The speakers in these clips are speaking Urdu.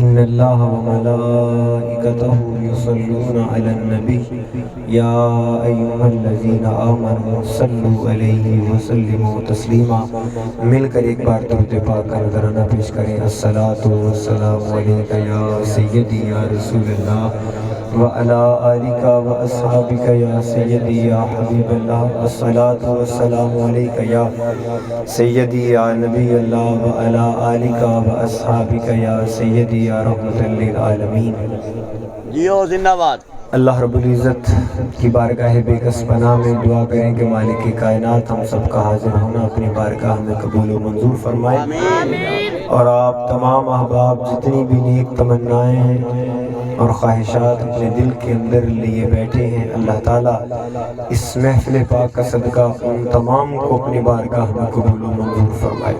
ان اللہ وملائکتہ یصلون علی النبی یا ایھا الذین آمنوا صلوا علیہ وسلموا تسلیما۔ مل کر ایک بار درود پاک کا نذرانہ پیش کریں۔ الصلاۃ والسلام علیک یا سیدی یا رسول اللہ وعلی آلک واصحابک یا سیدی یا حبیب اللہ۔ الصلاۃ والسلام علیک یا سیدی یا نبی اللہ وعلی آلک واصحابک یا سیدی یا رحمۃ للعالمین۔ جیو زندہ باد۔ اللہ رب العزت کی بارگاہ بے کس پناہ میں دعا کریں کہ مالک کائنات ہم سب کا حاضر ہونا اپنی بارگاہ میں قبول و منظور فرمائے، اور آپ تمام احباب جتنی بھی نیک تمنائیں ہیں اور خواہشات اپنے دل کے اندر لیے بیٹھے ہیں، اللہ تعالیٰ اس محفل پاک کا صدقہ ان تمام کو اپنی بارگاہ میں قبول و منظور فرمائے۔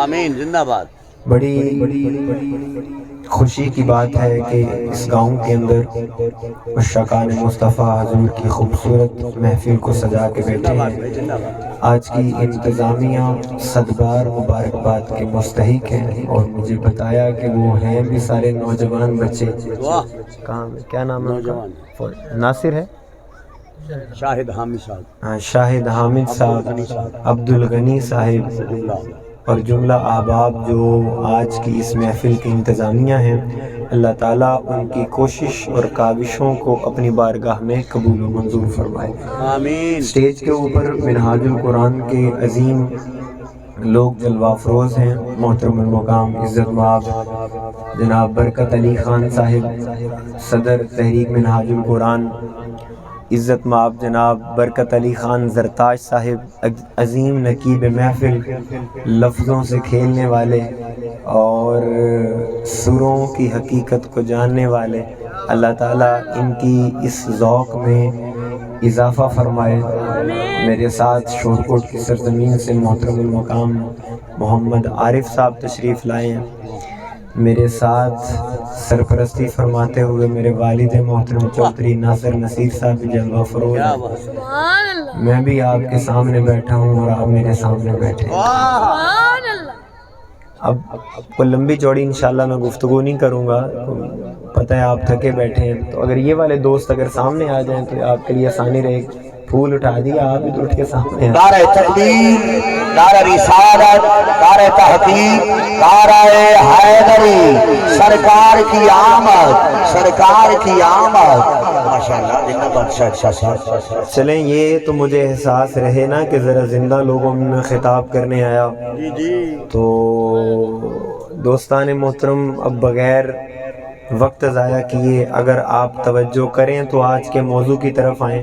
آمین زندہ باد۔ بڑی خوشی کی بات ہے کہ اس گاؤں کے اندر مشتاقان مصطفیٰ حضور کی خوبصورت محفل کو سجا کے بیٹھے ہیں۔ آج کی انتظامیہ صد بار مبارکباد کے مستحق ہیں، اور مجھے بتایا کہ وہ ہیں بھی سارے نوجوان بچے۔ کہاں کیا نام ہے؟ ناصر ہے، شاہد حامد صاحب، شاہد حامد صاحب، عبدالغنی صاحب اور جملہ احباب جو آج کی اس محفل کی انتظامیہ ہیں۔ اللہ تعالیٰ ان کی کوشش اور کاوشوں کو اپنی بارگاہ میں قبول و منظور فرمائے۔ آمین۔ اسٹیج کے اوپر منہاج القرآن کے عظیم لوگ جلوہ افروز ہیں۔ محترم المقام عزت مآب جناب برکت علی خان صاحب صدر تحریک منہاج القرآن، عزت مآب جناب برکت علی خان زرتاش صاحب عظیم نقیب محفل، لفظوں سے کھیلنے والے اور سروں کی حقیقت کو جاننے والے، اللہ تعالیٰ ان کی اس ذوق میں اضافہ فرمائے۔ میرے ساتھ شورکوٹ کی سرزمین سے محترم المقام محمد عارف صاحب تشریف لائے ہیں۔ میرے ساتھ سرپرستی فرماتے ہوئے میرے والد محترم چودھری ناصر نصیر صاحب جلوہ افروز ہیں۔ میں بھی آپ کے سامنے بیٹھا ہوں اور آپ میرے سامنے بیٹھے ہیں۔ اب کوئی لمبی چوڑی انشاءاللہ میں گفتگو نہیں کروں گا، پتہ ہے آپ تھکے بیٹھے ہیں، تو اگر یہ والے دوست اگر سامنے آ جائیں تو آپ کے لیے آسانی رہے گی۔ پھول اٹھا دیا، آپ ادھر اٹھ کے سامنے ہیں۔ دار تقدیر، دار رسالت، دار تحقیق، دار حیدری، سرکار کی آمد، سرکار کی آمد۔ ماشاءاللہ زندہ باد شاہ صاحب۔ چلیں، یہ تو مجھے احساس رہے نا کہ ذرا زندہ لوگوں میں خطاب کرنے آیا، تو دوستان محترم اب بغیر وقت ضائع کیے اگر آپ توجہ کریں تو آج کے موضوع کی طرف آئیں۔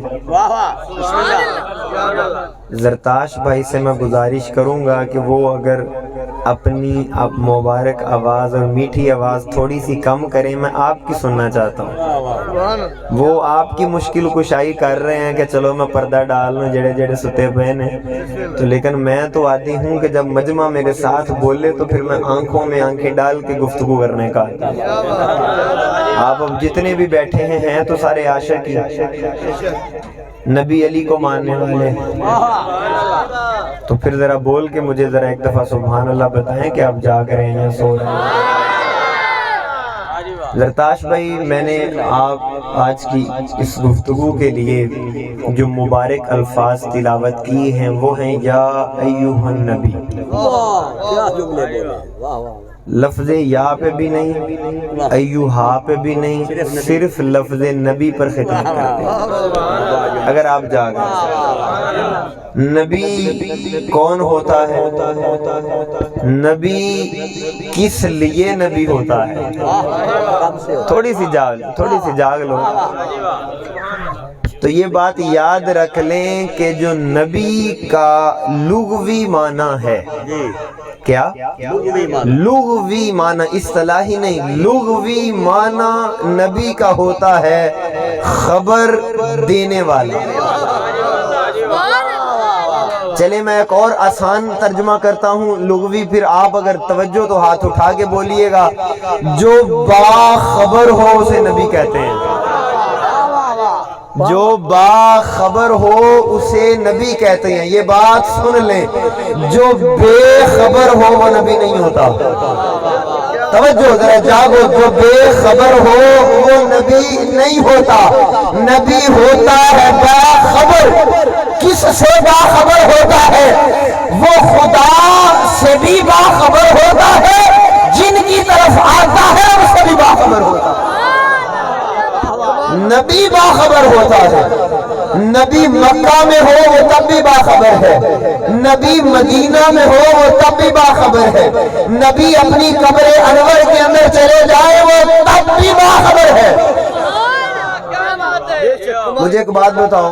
زرتاش بھائی سے میں گزارش کروں گا کہ وہ اگر اپنی مبارک آواز اور میٹھی آواز تھوڑی سی کم کریں، میں آپ کی سننا چاہتا ہوں۔ وہ آپ کی مشکل کشائی کر رہے ہیں کہ چلو میں پردہ ڈال لوں جڑے جڑے ستے پہنے، تو لیکن میں تو عادی ہوں کہ جب مجمع میرے ساتھ بولے تو پھر میں آنکھوں میں آنکھیں ڈال کے گفتگو کرنے کا آتا ہوں۔ آپ اب جتنے بھی بیٹھے ہیں تو سارے عاشق ہی، نبی علی کو ماننے والے، تو پھر ذرا بول کے مجھے ذرا ایک دفعہ سبحان اللہ بتائیں کہ آپ جاگ رہے ہیں یا سو رہے ہیں۔ زرتاش بھائی، میں نے آپ آج کی اس گفتگو کے لیے جو مبارک الفاظ تلاوت کی ہیں وہ ہیں یا ایھا النبی۔ لفظ یا پہ بھی نہیں، ایھا پہ بھی نہیں، صرف لفظ نبی پر خطاب کرتے ہیں۔ اگر آپ جاگیں، نبی کون ہوتا ہے؟ نبی کس لیے نبی ہوتا ہے؟ تھوڑی سی جاگ لو۔ تو یہ بات یاد رکھ لیں کہ جو نبی کا لغوی معنی ہے، کیا لغوی معنی، اصطلاحی نہیں، لغوی معنی نبی کا ہوتا ہے خبر دینے والا۔ چلے میں ایک اور آسان ترجمہ کرتا ہوں لغوی، پھر آپ اگر توجہ تو ہاتھ اٹھا کے بولیے گا۔ جو باخبر ہو اسے نبی کہتے ہیں، جو باخبر ہو اسے نبی کہتے ہیں۔ یہ بات سن لیں، جو بے خبر ہو وہ نبی نہیں ہوتا۔ توجہ ذرا جاگو، جو بے خبر ہو وہ نبی نہیں ہوتا، نبی ہوتا ہے باخبر۔ کس سے باخبر ہوتا ہے؟ وہ خدا سے بھی باخبر ہوتا ہے، جن کی طرف آتا ہے اس سے بھی باخبر ہوتا ہے۔ نبی باخبر ہوتا ہے، نبی مکہ میں ہو وہ تب بھی باخبر ہے، نبی مدینہ میں ہو وہ تب بھی باخبر ہے، نبی اپنی قبر انور کے اندر چلے جائے وہ تب بھی باخبر ہے۔ مجھے ایک بات بتاؤ،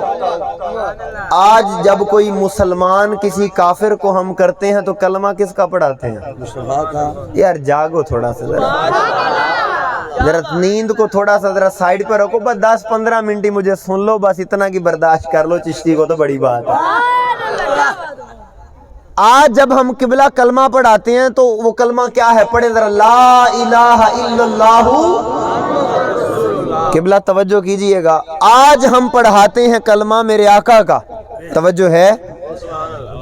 آج جب کوئی مسلمان کسی کافر کو ہم کرتے ہیں تو کلمہ کس کا پڑھاتے ہیں؟ یار جاگو تھوڑا سا، ذرا نیند کو تھوڑا سا ذرا سائیڈ پہ رکھو، بس 10-15 منٹ ہی مجھے سن لو، بس اتنا کی برداشت کر لو، چشتی کو تو بڑی بات ہے۔ آج جب ہم قبلہ کلمہ پڑھاتے ہیں تو وہ کلمہ کیا ہے؟ پڑھیں ذرا، لا الہ الا اللہ۔ قبلہ توجہ کیجئے گا، آج ہم پڑھاتے ہیں کلمہ میرے آقا کا، توجہ ہے۔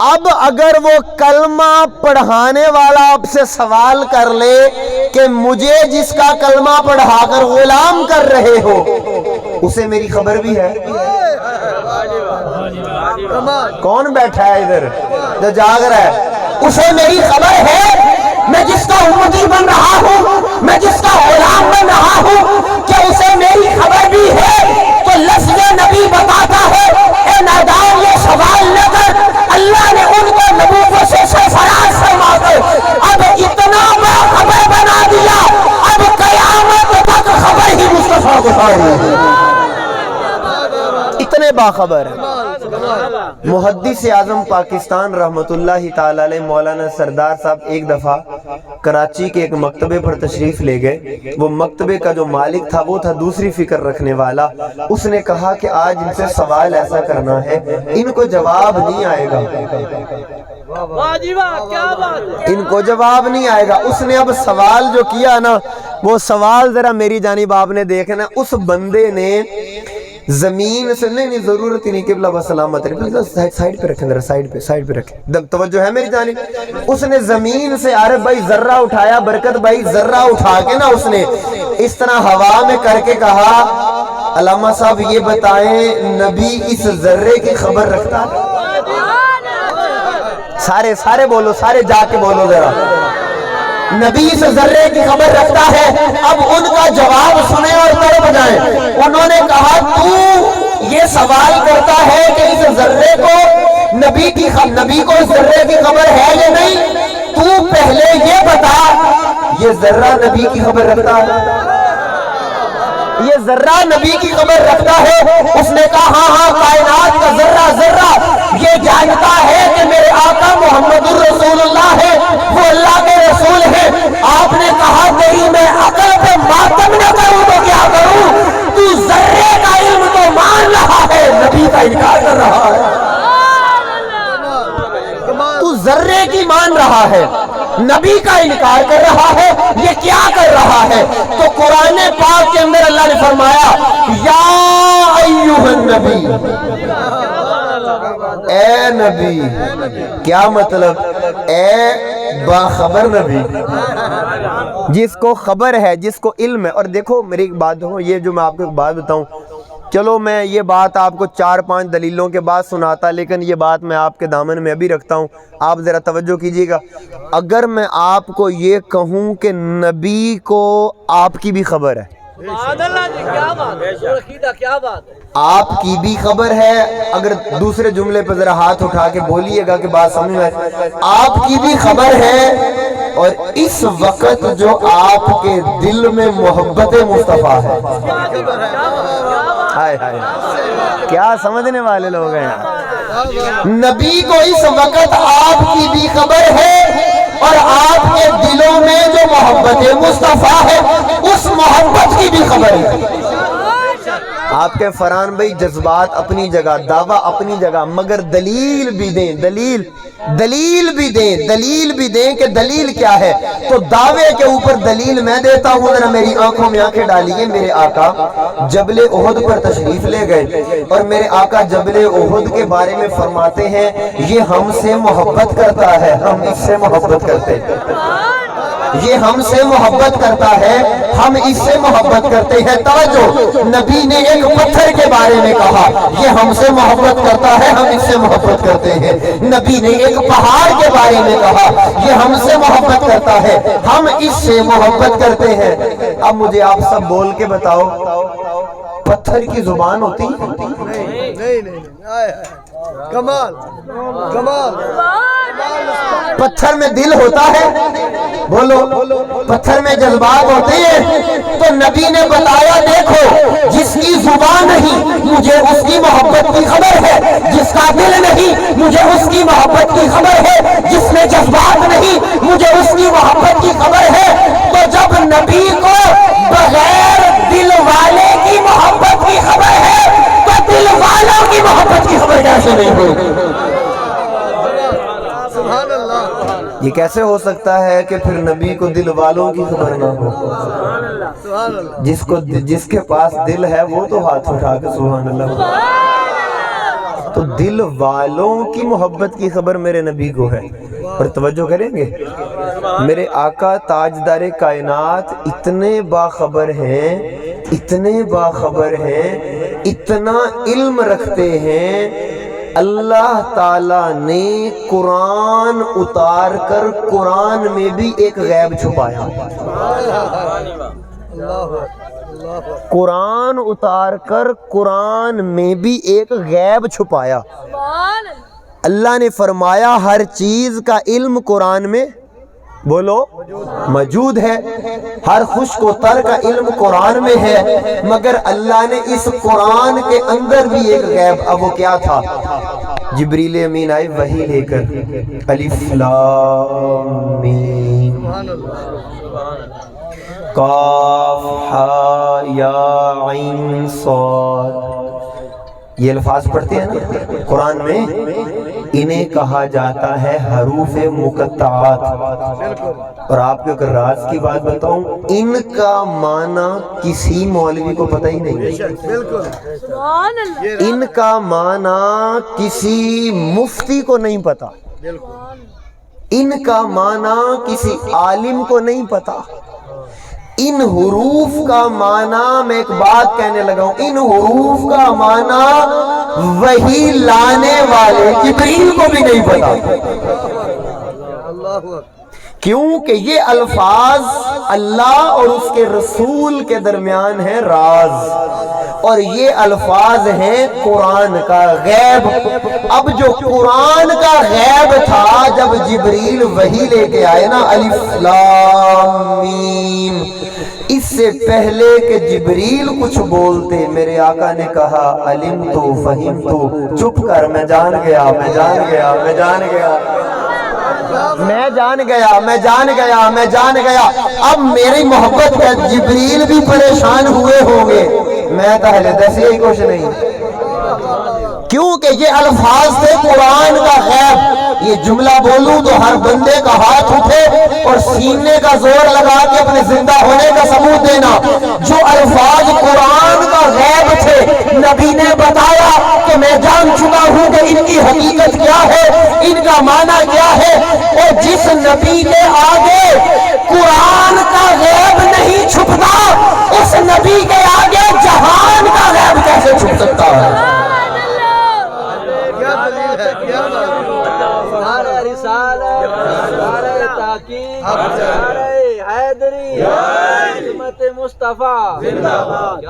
اب اگر وہ کلمہ پڑھانے والا آپ سے سوال کر لے کہ مجھے جس کا کلمہ پڑھا کر غلام کر رہے ہو، اسے میری خبر بھی ہے؟ کون بیٹھا ہے ادھر جو جاگ رہا ہے؟ اسے میری خبر ہے؟ میں جس کا امتی بن رہا ہوں، میں جس کا غلام بن رہا ہوں، کیا اسے میری خبر بھی ہے؟ تو لفظ نبی بتاتا ہے، اے نادان یہ سوال نہ کر، اللہ نے ان کو نبوت سے سرفراز فرما کر اب اتنا باخبر بنا دیا، اب قیامت تک خبر ہی مصطفیٰ کو ہے، اتنے باخبر ہیں۔ محدث اعظم پاکستان رحمت اللہ تعالی علیہ مولانا سردار صاحب ایک دفعہ کراچی کے ایک مکتبے پر تشریف لے گئے۔ وہ مکتبے کا جو مالک تھا وہ تھا دوسری فکر رکھنے والا۔ اس نے کہا کہ آج ان سے سوال ایسا کرنا ہے، ان کو جواب نہیں آئے گا، ان کو جواب نہیں آئے گا۔ اس نے اب سوال جو کیا نا، وہ سوال ذرا میری جانب آپ نے دیکھنا، اس بندے نے زمین سے نہیں ضرورت ہی نہیں، قبلہ بسلامت سائیڈ پہ رکھیں ذرا، سائیڈ پہ رکھیں، توجہ ہے میری جانب۔ اس نے زمین سے عارف بھائی ذرہ اٹھایا، برکت بھائی ذرہ اٹھا کے نا اس نے اس طرح ہوا میں کر کے کہا، علامہ صاحب یہ بتائیں نبی اس ذرے کی خبر رکھتا ہے؟ سارے بولو، سارے جا کے بولو ذرا، نبی اس ذرے کی خبر رکھتا ہے؟ اب ان کا جواب سنیں اور تڑپ جائیں۔ انہوں نے کہا تو یہ سوال کرتا ہے کہ اس ذرے کو نبی کو اس ذرے کی خبر ہے یا نہیں؟ تو پہلے یہ بتا، یہ ذرہ نبی کی خبر رکھتا ہے؟ یہ ذرہ نبی کی خبر رکھتا ہے؟ اس نے کہا ہاں کائنات کا ذرہ یہ جانتا ہے کہ میرے آقا محمد الرسول اللہ ہے، وہ اللہ کے رسول ہے۔ آپ نے کہا تیری میں عقل پہ ماتم نہ کروں تو کیا کروں؟ تو ذرے کا علم تو مان رہا ہے، نبی کا انکار کر رہا ہے۔ تو ذرے کی مان رہا ہے، نبی کا انکار کر رہا ہے، یہ کیا کر رہا ہے؟ تو قرآن پاک کے اندر اللہ نے فرمایا، یا ایوہ النبی، اے نبی، کیا مطلب؟ اے باخبر نبی، جس کو خبر ہے، جس کو علم ہے۔ اور دیکھو میری ایک بات ہو، یہ جو میں آپ کو ایک بات بتاؤں، چلو میں یہ بات آپ کو 4-5 دلیلوں کے بعد سناتا، لیکن یہ بات میں آپ کے دامن میں ابھی رکھتا ہوں، آپ ذرا توجہ کیجئے گا۔ اگر میں آپ کو یہ کہوں کہ نبی کو آپ کی بھی خبر ہے، آپ کی بھی خبر ہے، اگر دوسرے جملے پر ذرا ہاتھ اٹھا کے بولیے گا کہ بات سمجھ میں، آپ کی بھی خبر ہے، اور اس وقت جو آپ کے دل میں محبت مصطفیٰ ہے، کیا سمجھنے والے لوگ ہیں؟ نبی کو اس وقت آپ کی بھی خبر ہے، اور آپ کے دلوں میں جو محبت مصطفیٰ ہے اس محبت کی بھی خبر ہے۔ آپ کے فرحان بھائی جذبات اپنی جگہ، دعویٰ اپنی جگہ، مگر دلیل بھی دیں، دلیل بھی دیں کہ دلیل کیا ہے۔ تو دعوے کے اوپر دلیل میں دیتا ہوں، ذرا میری آنکھوں میں آنکھیں ڈالیے۔ میرے آقا جبل احد پر تشریف لے گئے، اور میرے آقا جبل احد کے بارے میں فرماتے ہیں یہ ہم سے محبت کرتا ہے، ہم اس سے محبت کرتے ہیں۔ یہ ہم سے محبت کرتا ہے، ہم اس سے محبت کرتے ہیں۔ توجہ، نبی نے ایک پتھر کے بارے میں کہا یہ ہم سے محبت کرتا ہے، ہم اس سے محبت کرتے ہیں۔ نبی نے ایک پہاڑ کے بارے میں کہا یہ ہم سے محبت کرتا ہے، ہم اس سے محبت کرتے ہیں۔ اب مجھے آپ سب بول کے بتاؤ، پتھر کی زبان ہوتی؟ نہیں کمال کمال۔ پتھر میں دل ہوتا ہے؟ بولو، پتھر میں جذبات ہوتے ہیں؟ تو نبی نے بتایا دیکھو، جس کی زبان نہیں مجھے اس کی محبت کی خبر ہے، جس کا دل نہیں مجھے اس کی محبت کی خبر ہے، جس میں جذبات نہیں مجھے اس کی محبت کی خبر ہے۔ تو جب نبی کو بغیر دل والے کی محبت کی خبر ہے تو دل والوں کی محبت کی خبر کیسے نہیں ہوگی؟ سبحان اللہ۔ یہ کیسے ہو سکتا ہے کہ پھر نبی کو دل والوں کی خبر نہ ہو؟ سبحان اللہ۔ جس کے پاس دل ہے وہ تو ہاتھ اٹھا کے سبحان اللہ۔ تو دل والوں کی محبت کی خبر میرے نبی کو ہے۔ اور توجہ کریں گے، میرے آقا تاجدار کائنات اتنے باخبر ہیں، اتنے باخبر ہیں، اتنا علم رکھتے ہیں، اللہ تعالیٰ نے قرآن اتار کر قرآن میں بھی ایک غیب چھپایا۔ قرآن اتار کر قرآن میں بھی ایک غیب چھپایا۔ اللہ نے فرمایا ہر چیز کا علم قرآن میں بولو موجود ہے، ہر خشک و تر کا علم قرآن میں ہے، مگر اللہ نے اس قرآن کے اندر بھی ایک غیب، اب وہ کیا تھا؟ جبریل امین آئے وحی لے کر، الف لام میم کاف ہا یا عین صاد، یہ الفاظ پڑھتے ہیں نا قرآن میں، انہیں کہا جاتا ہے حروف مقطعات۔ اور آپ کو اگر راز کی بات بتاؤں، ان کا معنی کسی مولوی کو پتہ ہی نہیں، ان کا معنی کسی مفتی کو نہیں پتا، ان کا معنی کسی عالم کو نہیں پتا۔ ان حروف کا معنی، میں ایک بات کہنے لگا ہوں، ان حروف کا معنی وہی لانے والے جبریل کو بھی نہیں پتا۔ کیونکہ یہ الفاظ اللہ اور اس کے رسول کے درمیان ہے راز، اور یہ الفاظ ہیں قرآن کا غیب۔ اب جو قرآن کا غیب تھا، جب جبریل وحی لے کے آئے نا، الف لام میم، اس سے پہلے کہ جبریل کچھ بولتے میرے آقا نے کہا علم تو فہم تو، چپ کر، میں جان گیا، میں جان گیا، میں جان گیا، میں جان گیا، میں جان گیا، میں جان گیا۔ اب میری محبت کا جبریل بھی پریشان ہوئے ہوں گے، میں تو اہل دس ہی کچھ نہیں، کیونکہ یہ الفاظ تھے قرآن کا غیب۔ یہ جملہ بولوں تو ہر بندے کا ہاتھ اٹھے اور سینے کا زور لگا کے اپنے زندہ ہونے کا ثبوت دینا۔ جو الفاظ قرآن کا غیب تھے، نبی نے بتایا کہ میں جان چکا ہوں کہ ان کی حقیقت کیا ہے، ان کا معنی کیا ہے۔ اور جس نبی کے آگے قرآن کا غیب نہیں چھپتا، اس نبی کے آگے جہان کا غیب کیسے چھپ سکتا ہے؟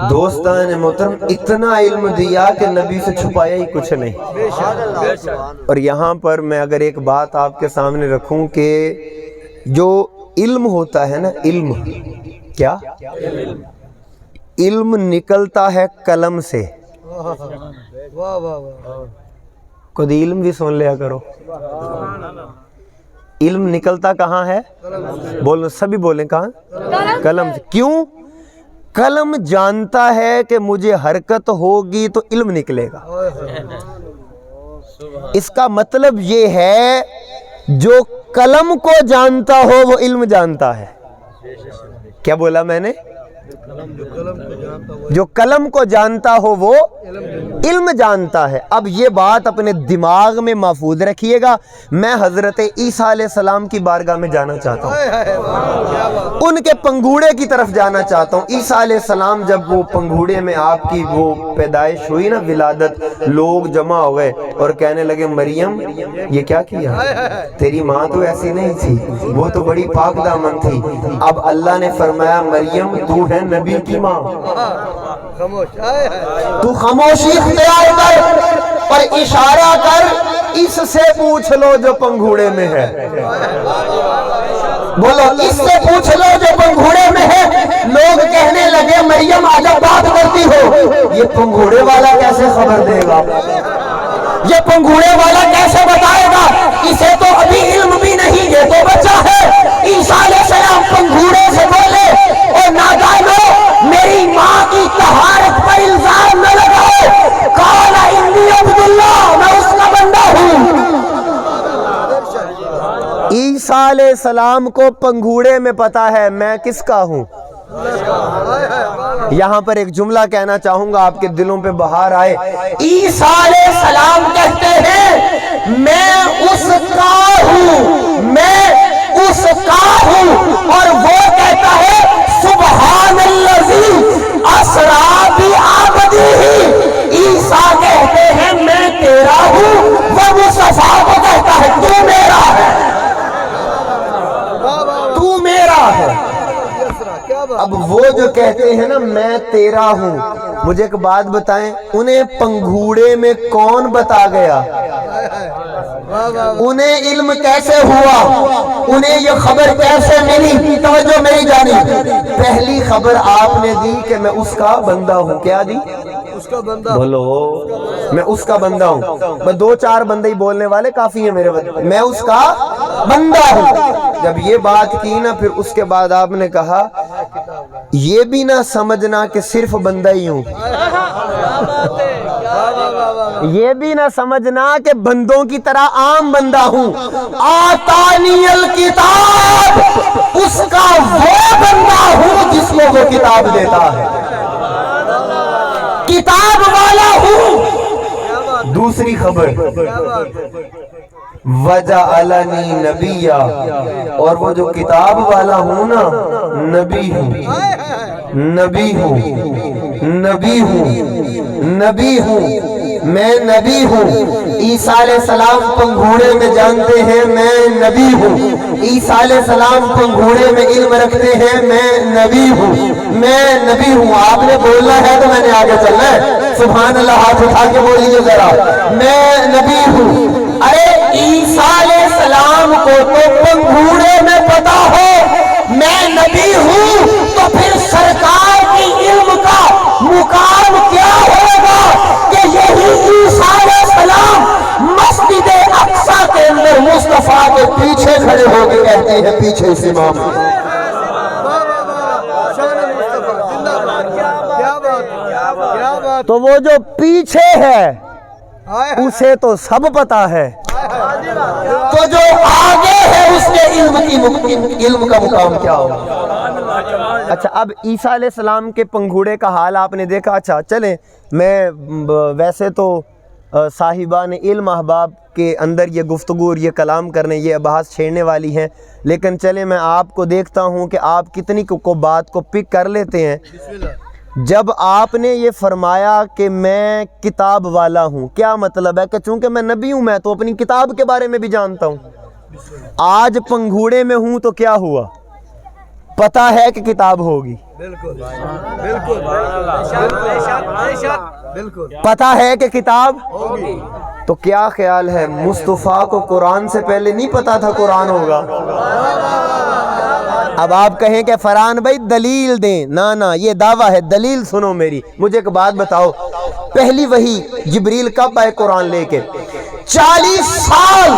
دوستان محترم، اتنا علم دیا کہ نبی سے چھپایا ہی کچھ نہیں۔ اور یہاں پر میں اگر ایک بات آپ کے سامنے رکھوں کہ جو علم ہوتا ہے نا، علم کیا؟ علم نکلتا ہے قلم سے۔ خود علم بھی سن لیا کرو، علم نکلتا کہاں ہے؟ بولو، سبھی بولیں کہاں؟ قلم سے۔ کیوں؟ قلم جانتا ہے کہ مجھے حرکت ہوگی تو علم نکلے گا۔ اس کا مطلب یہ ہے جو قلم کو جانتا ہو وہ علم جانتا ہے۔ کیا بولا میں نے؟ جو قلم کو جانتا ہو وہ علم جانتا ہے۔ اب یہ بات اپنے دماغ میں محفوظ رکھیے گا۔ میں حضرت عیسیٰ علیہ السلام کی بارگاہ میں جانا چاہتا ہوں، ان کے پنگھوڑے کی طرف جانا چاہتا ہوں۔ عیسیٰ علیہ السلام جب وہ پنگھوڑے میں آپ کی وہ پیدائش ہوئی نا، ولادت، لوگ جمع ہو گئے اور کہنے لگے مریم یہ کیا کیا، تیری ماں تو ایسی نہیں تھی، وہ تو بڑی پاک دامن تھی۔ اب اللہ نے فرمایا مریم تو ہے نبی کی ماں، تو خاموشی اختیار کر اور اشارہ کر، اس سے پوچھ لو جو پنگھوڑے میں ہے۔ بولو اس سے پوچھ لو جو پنگھوڑے میں ہے۔ لوگ کہنے لگے مریم عجب بات کرتی ہو، یہ پنگھوڑے والا کیسے خبر دے گا، یہ پنگھوڑے والا کیسے بتائے گا، اسے تو ابھی علم بھی نہیں، یہ تو بچہ ہے۔ عیسیٰ علیہ السلام پنگھوڑے سے بولے اور نادانو میری ماں کی طہارت پر الزام نہ لگاؤ، قال انی عبداللہ، میں اس کا بندہ ہوں۔ عیسیٰ علیہ السلام کو پنگھوڑے میں پتا ہے میں کس کا ہوں۔ یہاں پر ایک جملہ کہنا چاہوں گا آپ کے دلوں پہ بہار آئے۔ عیسیٰ علیہ السلام کہتے ہیں میں اس کا ہوں، میں اس کا ہوں، اور وہ کہتا ہے سبحان الذی اسریٰ بعبدہ۔ عیسیٰ کہتے ہیں میں تیرا ہوں، وہ مصطفیٰ کو کہتا ہے تو میرا ہے، تو میرا ہے۔ اب وہ جو کہتے ہیں نا میں تیرا ہوں، مجھے ایک بات بتائیں، انہیں پنگھوڑے میں کون بتا گیا، انہیں علم کیسے ہوا، انہیں یہ خبر کیسے ملی؟ توجہ میری جانب، پہلی خبر آپ نے دی کہ میں اس کا بندہ ہوں۔ کیا دی؟ اس کا بندہ۔ بولو میں اس کا بندہ ہوں۔ میں دو چار بندے ہی بولنے والے کافی ہیں میرے بندے، میں اس کا بندہ ہوں۔ جب یہ بات کی نا، پھر اس کے بعد آپ نے کہا یہ بھی نہ سمجھنا کہ صرف بندہ ہی ہوں، یہ بھی نہ سمجھنا کہ بندوں کی طرح عام بندہ ہوں۔ آتانی الکتاب، اس کا وہ بندہ ہوں جس کو وہ کتاب دیتا ہے، کتاب والا ہوں۔ دوسری خبر وَجَعَلَنِي نَبِيًّا، اور وہ جو کتاب والا ہوں نا، نبی ہوں، نبی ہوں، نبی ہوں، نبی ہوں، میں نبی ہوں۔ عیسیٰ علیہ السلام پنگھوڑے میں جانتے ہیں میں نبی ہوں، عیسیٰ علیہ السلام پنگھوڑے میں علم رکھتے ہیں میں نبی ہوں، میں نبی ہوں۔ آپ نے بولنا ہے تو میں نے آگے چلنا ہے، سبحان اللہ، ہاتھ اٹھا کے بولیے ذرا، میں نبی ہوں۔ ارے عیسیٰ علیہ السلام کو تو پنگھوڑے میں پتا ہو میں نبی ہوں، تو پھر سرکار کی علم کا مقام کیا ہوگا کہ یہی عیسیٰ علیہ السلام مسجد اقصی کے اندر مصطفیٰ کے پیچھے کھڑے ہو کے کہتے ہیں پیچھے سے امام۔ تو وہ جو پیچھے ہے اسے تو سب پتا ہے، تو جو آگے ہے اس کے علم کا مقام کیا ہوگا۔ اچھا اب عیسیٰ علیہ السلام کے پنگھوڑے کا حال آپ نے دیکھا۔ اچھا چلیں، میں ویسے تو صاحبان علم احباب کے اندر یہ گفتگو اور یہ کلام کرنے، یہ بحث چھیڑنے والی ہیں، لیکن چلیں میں آپ کو دیکھتا ہوں کہ آپ کتنی کو بات کو پک کر لیتے ہیں۔ جب آپ نے یہ فرمایا کہ میں کتاب والا ہوں، کیا مطلب ہے کہ چونکہ میں نبی ہوں میں تو اپنی کتاب کے بارے میں بھی جانتا ہوں۔ آج پنگھوڑے میں ہوں تو کیا ہوا، پتہ ہے کہ کتاب ہوگی، پتہ ہے کہ کتاب ہوگی، تو کیا خیال ہے مصطفیٰ کو قرآن سے پہلے نہیں پتا تھا قرآن ہوگا؟ اب آپ کہیں کہ فرحان بھائی دلیل دیں، نہ یہ دعویٰ ہے، دلیل سنو میری۔ مجھے ایک بات بتاؤ، پہلی وحی جبریل کب آئے قرآن لے کے؟ 40 سال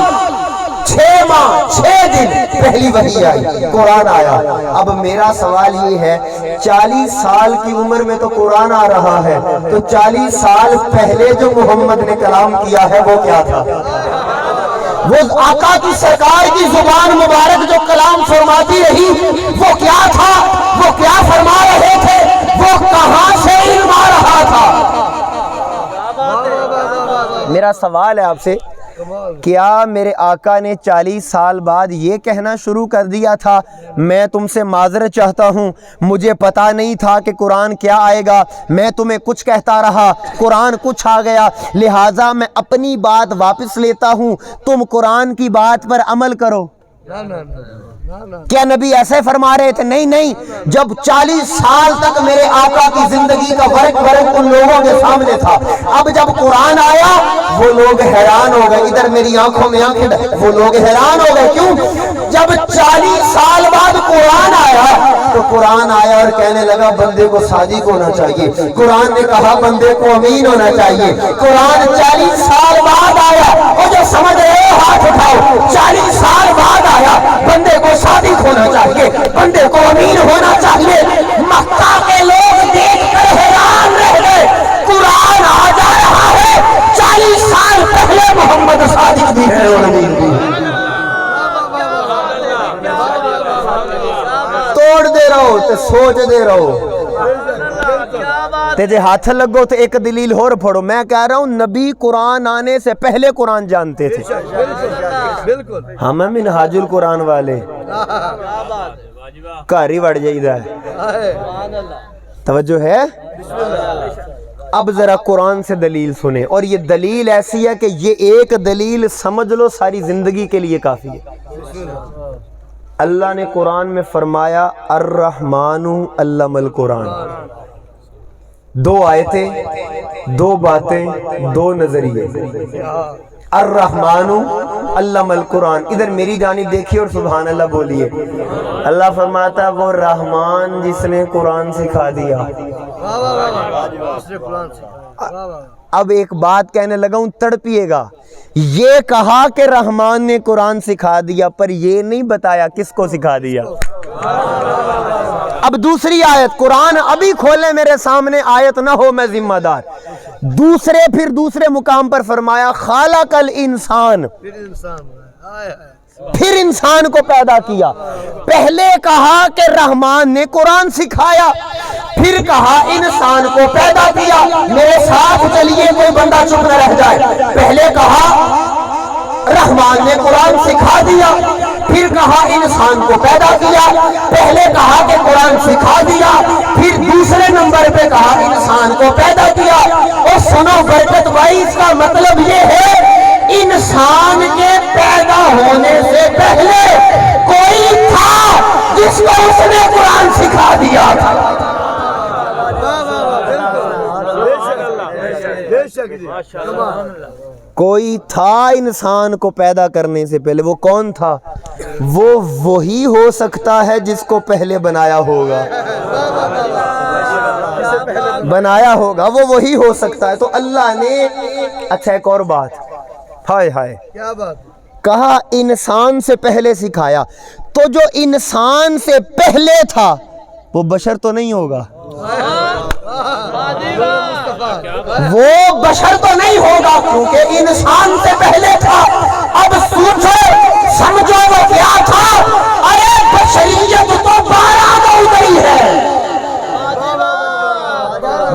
6 ماہ 6 دن پہلی وحی آئی، قرآن آیا۔ اب میرا سوال یہ ہے 40 سال کی عمر میں تو قرآن آ رہا ہے، تو 40 سال پہلے جو محمد نے کلام کیا ہے وہ کیا تھا؟ وہ آقا کی سرکار کی زبان مبارک جو کلام فرماتی رہی وہ کیا تھا؟ وہ کیا فرما رہے تھے؟ میرا سوال ہے آپ سے، کیا میرے آقا نے 40 سال بعد یہ کہنا شروع کر دیا تھا میں تم سے معذرت چاہتا ہوں، مجھے پتا نہیں تھا کہ قرآن کیا آئے گا، میں تمہیں کچھ کہتا رہا، قرآن کچھ آ گیا، لہٰذا میں اپنی بات واپس لیتا ہوں، تم قرآن کی بات پر عمل کرو؟ کیا نبی ایسے فرما رہے تھے؟ نہیں نہیں، جب 40 سال تک میرے آقا کی زندگی کا فرق ان لوگوں کے سامنے تھا، اب جب قرآن آیا وہ لوگ حیران ہو گئے، ادھر میری آنکھوں میں آنکھیں، وہ لوگ حیران ہو گئے، کیوں؟ جب 40 سال بعد قرآن آیا تو قرآن آیا اور کہنے لگا بندے کو صادق ہونا چاہیے، قرآن نے کہا بندے کو امین ہونا چاہیے، قرآن 40 سال بعد آیا، اور جو سمجھ رہے ہو ہاتھ اٹھاؤ، 40 سال بعد آیا، بندے کو صادق ہونا چاہیے، بندے کو امین ہونا چاہیے، مکہ کے لوگ دیکھ کر حیران رہ گئے، قرآن آ جا رہا ہے، 40 سال پہلے محمد صادق بھی ہے اور امین بھی ہے۔ توڑ دے رہو تے سوچ دے رہو تے جے ہاتھ لگو تو ایک دلیل اور پڑھو، میں کہہ رہا ہوں نبی قرآن آنے سے پہلے قرآن جانتے تھے، ہم ہیں منہاج القرآن والے، گھر ہی وڑ جائیدہ ہے، توجہ ہے؟ اب ذرا قرآن سے دلیل سنیں، اور یہ دلیل ایسی ہے کہ یہ ایک دلیل سمجھ لو ساری زندگی کے لیے کافی ہے۔ اللہ نے قرآن میں فرمایا الرحمن علم القرآن، 2 آیتیں، 2 باتیں، 2 نظریے، الرحمن علم القرآن، ادھر میری جانب دیکھیے اور سبحان اللہ بولیے، اللہ فرماتا ہے وہ رحمان جس نے قرآن سکھا دیا۔ اب ایک بات کہنے لگا ہوں، تڑپیے گا، یہ کہا کہ رحمان نے قرآن سکھا دیا، پر یہ نہیں بتایا کس کو سکھا دیا۔ اب دوسری آیت، قرآن ابھی کھولے میرے سامنے، آیت نہ ہو میں ذمہ دار، دوسرے مقام پر فرمایا خالق الانسان، پھر انسان کو پیدا کیا، پہلے کہا کہ رحمان نے قرآن سکھایا، پھر کہا انسان کو پیدا کیا۔ میرے ساتھ چلیے، کوئی بندہ چپ نہ رہ جائے، پہلے کہا رحمان نے قرآن سکھا دیا، پھر کہا انسان کو پیدا کیا، پہلے کہا کہ قرآن سکھا دیا، پھر دوسرے نمبر پہ کہا انسان کو پیدا کیا۔ اور سنو برکت بھائی، اس کا مطلب یہ ہے انسان کے پیدا ہونے سے پہلے کوئی تھا جس کو اس نے قرآن سکھا دیا تھا۔ کوئی تھا انسان کو پیدا کرنے سے پہلے، وہ کون تھا؟ وہ وہی ہو سکتا ہے جس کو پہلے بنایا ہوگا، وہ وہی ہو سکتا ہے۔ تو اللہ نے، اچھا ایک اور بات، ہائے ہائے کیا بات کہا انسان سے پہلے سکھایا، تو جو انسان سے پہلے تھا وہ بشر تو نہیں ہوگا، وہ بشر تو نہیں ہوگا کیونکہ انسان سے پہلے تھا۔ اب سوچو سمجھو وہ کیا تھا؟ ارے بشریت تو 12 کو گئی ہے،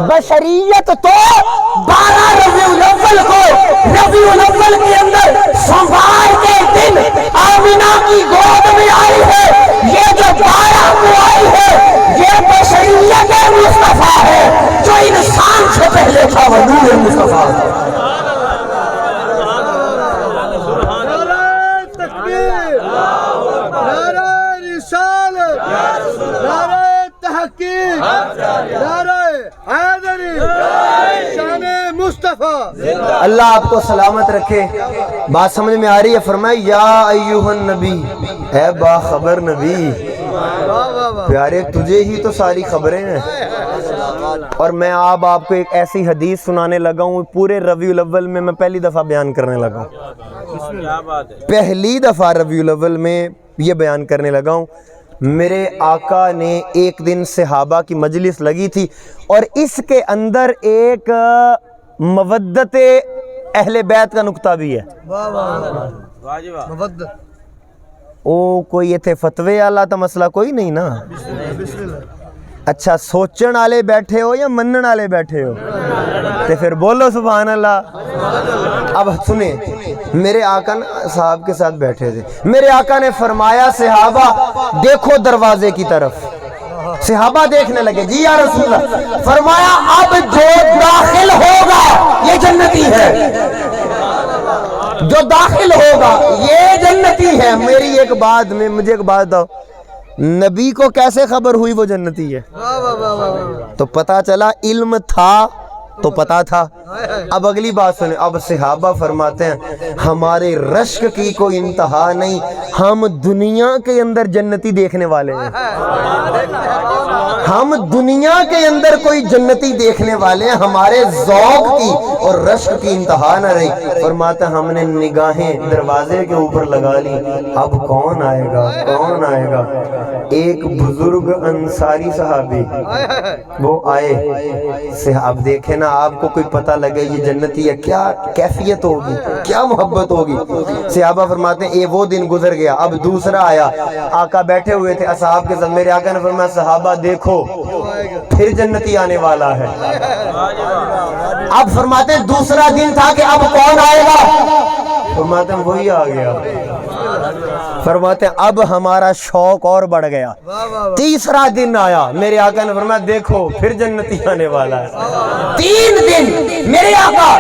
بشریت تو 12 ربیع الاول کو، ربیع الاول کے اندر سوموار کے دن آمینہ کی گود میں آئی ہے۔ یہ جو 12 کو آئی ہے یہ بشریت مصطفیٰ ہے، جو انسان سے پہلے تھا وہ نور مصطفیٰ ہے۔ نعرہ تکبیر، نعرہ رسالت، نعرہ تحقیق، نعرہ حیدری، شان مصطفیٰ۔ اللہ آپ کو سلامت رکھے۔ بات سمجھ میں آ رہی ہے؟ فرمائے یا ایوہ النبی، اے باخبر نبی، پیارے تجھے ہی تو ساری خبریں ہیں۔ اور میں آپ کو ایک ایسی حدیث سنانے لگا ہوں، پورے ربیع الاول میں پہلی دفعہ بیان کرنے لگا ہوں، پہلی دفعہ ربیع الاول میں یہ بیان کرنے لگا ہوں۔ میرے آقا نے ایک دن صحابہ کی مجلس لگی تھی، اور اس کے اندر ایک مودت اہل بیت کا نقطہ بھی ہے۔ مودت، او کوئی یہ تھے فتوے والا تا مسئلہ کوئی نہیں نا؟ اچھا سوچن والے بیٹھے ہو یا منن والے بیٹھے ہو؟ تے پھر بولو سبحان اللہ۔ اب سنیں، میرے آقا صاحب کے ساتھ بیٹھے تھے، میرے آقا نے فرمایا صحابہ دیکھو دروازے کی طرف، صحابہ دیکھنے لگے، جی یا رسول اللہ، فرمایا اب جو داخل ہوگا یہ جنتی ہے، جو داخل ہوگا یہ جنتی ہے۔ میری ایک بات میں مجھے ایک بات بتاؤ، نبی کو کیسے خبر ہوئی وہ جنتی ہے؟ تو پتا چلا علم تھا تو پتا تھا۔ اب اگلی بات سنیں، اب صحابہ فرماتے ہیں ہمارے رشک کی کوئی انتہا نہیں، ہم دنیا کے اندر جنتی دیکھنے والے ہیں، ہم دنیا کے اندر کوئی جنتی دیکھنے والے ہیں، ہمارے ذوق کی اور رشک کی انتہا نہ رہی۔ فرماتا ہم نے نگاہیں دروازے کے اوپر لگا لی، اب کون آئے گا کون آئے گا؟ ایک بزرگ انصاری صحابی وہ آئے، اب دیکھیں نا، آپ کو کوئی پتہ لگے یہ جنتی ہے، کیا کیفیت ہوگی، کیا محبت ہوگی۔ صحابہ فرماتے ہیں وہ دن گزر گیا، اب دوسرا آیا، آقا بیٹھے ہوئے تھے اصحاب کے ساتھ، میرے آقا نے فرمایا صحابہ دیکھو پھر جنتی آنے والا ہے۔ اب فرماتے ہیں دوسرا دن تھا کہ اب کون آئے گا؟ فرماتے ہیں وہی آ گیا۔ فرماتے ہیں اب ہمارا شوق اور بڑھ گیا۔ تیسرا دن آیا، میرے آقا نے فرمایا دیکھو پھر جنتی آنے والا ہے۔ 3 دن میرے آقا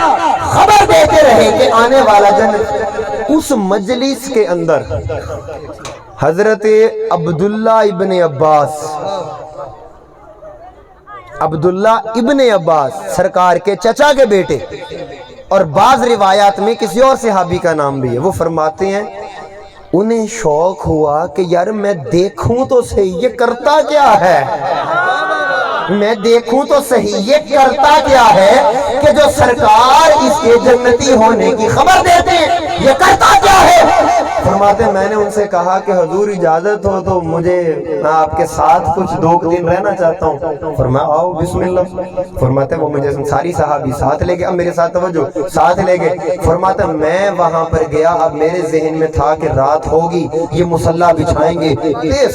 خبر دیتے رہے کہ آنے والا جنت۔ اس مجلس کے اندر حضرت عبداللہ ابن عباس سرکار کے چچا کے بیٹے، اور بعض روایات میں کسی اور صحابی کا نام بھی ہے، وہ فرماتے ہیں انہیں شوق ہوا کہ یار میں دیکھوں تو صحیح یہ کرتا کیا ہے، میں دیکھوں تو صحیح یہ کرتا کیا ہے کہ جو سرکار اس کے جنتی ہونے کی خبر دیتے ہیں، یہ کرتا کیا ہے؟ فرماتے ہیں میں نے ان سے کہا کہ حضور اجازت ہو تو مجھے میں آپ کے ساتھ کچھ 2 دن رہنا چاہتا ہوں۔ فرمایا آؤ بسم اللہ۔ فرماتے ہیں وہ مجھے ساری صحابی ساتھ لے گئے، اب میرے ساتھ توجہ، ساتھ لے گئے۔ فرماتے ہیں میں وہاں پر گیا، اب میرے ذہن میں تھا کہ رات ہوگی، یہ مصلی بچھائیں گے،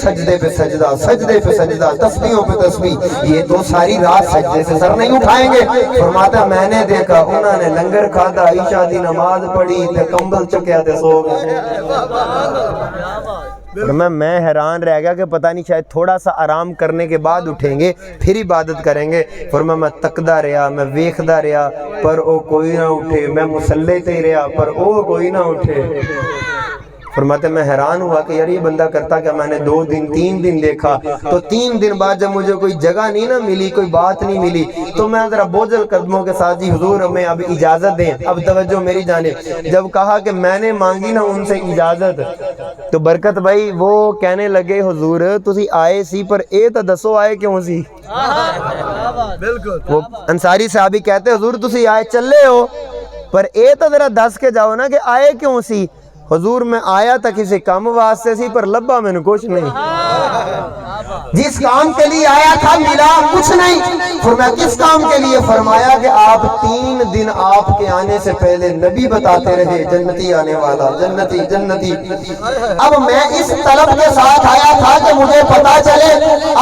سجدے پہ سجدہ سجدے پہ سجدہ، تسبیحوں پہ تسبیح، یہ تو ساری رات سجدے سے سر نہیں اٹھائیں گے۔ فرماتا میں نے دیکھا انہوں نے لنگر کھادا، عشاء دی نماز پڑھی تے کمبل چکیا تے سو گئے۔ میں حیران رہ گیا کہ پتہ نہیں شاید تھوڑا سا آرام کرنے کے بعد اٹھیں گے پھر عبادت کریں گے۔ فرمایا میں تکدا رہا، میں ویکھدا رہا، پر او کوئی نہ اٹھے، میں مصلی تے رہا پر او کوئی نہ اٹھے۔ فرماتے میں حیران ہوا کہ یار یہ بندہ کرتا کیا؟ میں نے 2 دن 3 دن دیکھا، تو 3 دن بعد جب مجھے کوئی جگہ نہیں نہ ملی، کوئی بات نہیں ملی، تو میں ذرا بوجھل قدموں کے ساتھ جی حضور ہمیں اب اجازت دیں۔ اب توجہ میری جانب، جب کہا کہ میں نے مانگی نا ان سے اجازت، تو برکت بھائی وہ کہنے لگے حضور تسی آئے سی پر اے تا دسو آئے کیوں سی؟ وہ انصاری صحابی کہتے حضور تسی آئے چلے ہو پر اے تا ذرا دس کے جاؤ نا کہ آئے کیوں سی؟ حضور میں آیا تھا کسی کام واسطے سی پر لبا میں نے کچھ نہیں، جس کام کے لیے آیا تھا ملا کچھ نہیں۔ فرمایا کس کام کے لیے؟ فرمایا کہ آپ 3 دن آپ کے آنے سے پہلے نبی بتاتے رہے جنتی آنے والا، جنتی جنتی۔ اب میں اس طلب کے ساتھ آیا تھا کہ مجھے پتا چلے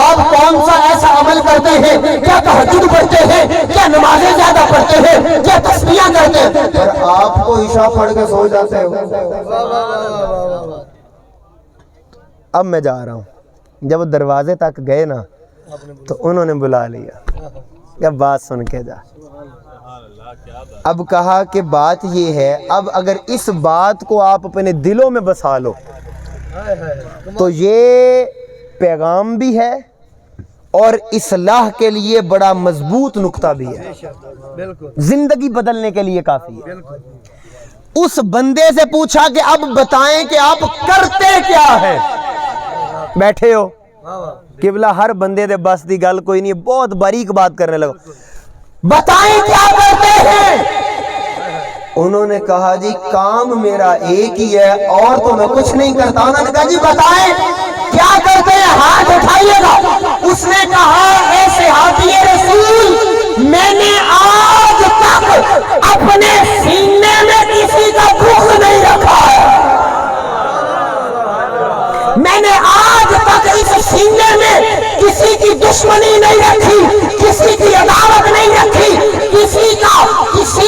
آپ کون سا ایسا عمل کرتے ہیں، کیا تہجد پڑھتے ہیں، کیا نمازیں زیادہ پڑھتے ہیں، کیا تسبیحاں کرتے ہیں، پر آپ کو عشاء پڑھ کے سو جاتے ہو۔ اب میں جا رہا ہوں، جب وہ دروازے تک گئے نا تو انہوں نے بلا لیا کہ بات سن کے جا۔ اب کہا کہ بات یہ ہے، اب اگر اس بات کو آپ اپنے دلوں میں بسا لو تو یہ پیغام بھی ہے اور اصلاح کے لیے بڑا مضبوط نقطہ بھی ہے، زندگی بدلنے کے لیے کافی ہے۔ اس بندے سے پوچھا کہ اب بتائیں کہ آپ کرتے کیا ہے؟ بیٹھے ہو قبلہ ہر بندے دے بس دی گل کوئی نہیں، بہت باریک بات کرنے لگا، بتائیں کیا کرتے ہیں؟ انہوں نے کہا جی کام میرا ایک ہی ہے اور تو میں کچھ نہیں کرتا۔ انہوں نے کہا جی بتائیں کیا کرتے ہیں، ہاتھ اٹھائیے گا۔ اس نے کہا اے صحابی رسول، میں نے آج تک اپنے سینے میں کسی کا بغض نہیں رکھا ہے، میں نے آج تک اس سینے میں کسی کی دشمنی نہیں رکھی، کسی کی عداوت نہیں رکھی، کسی کا کسی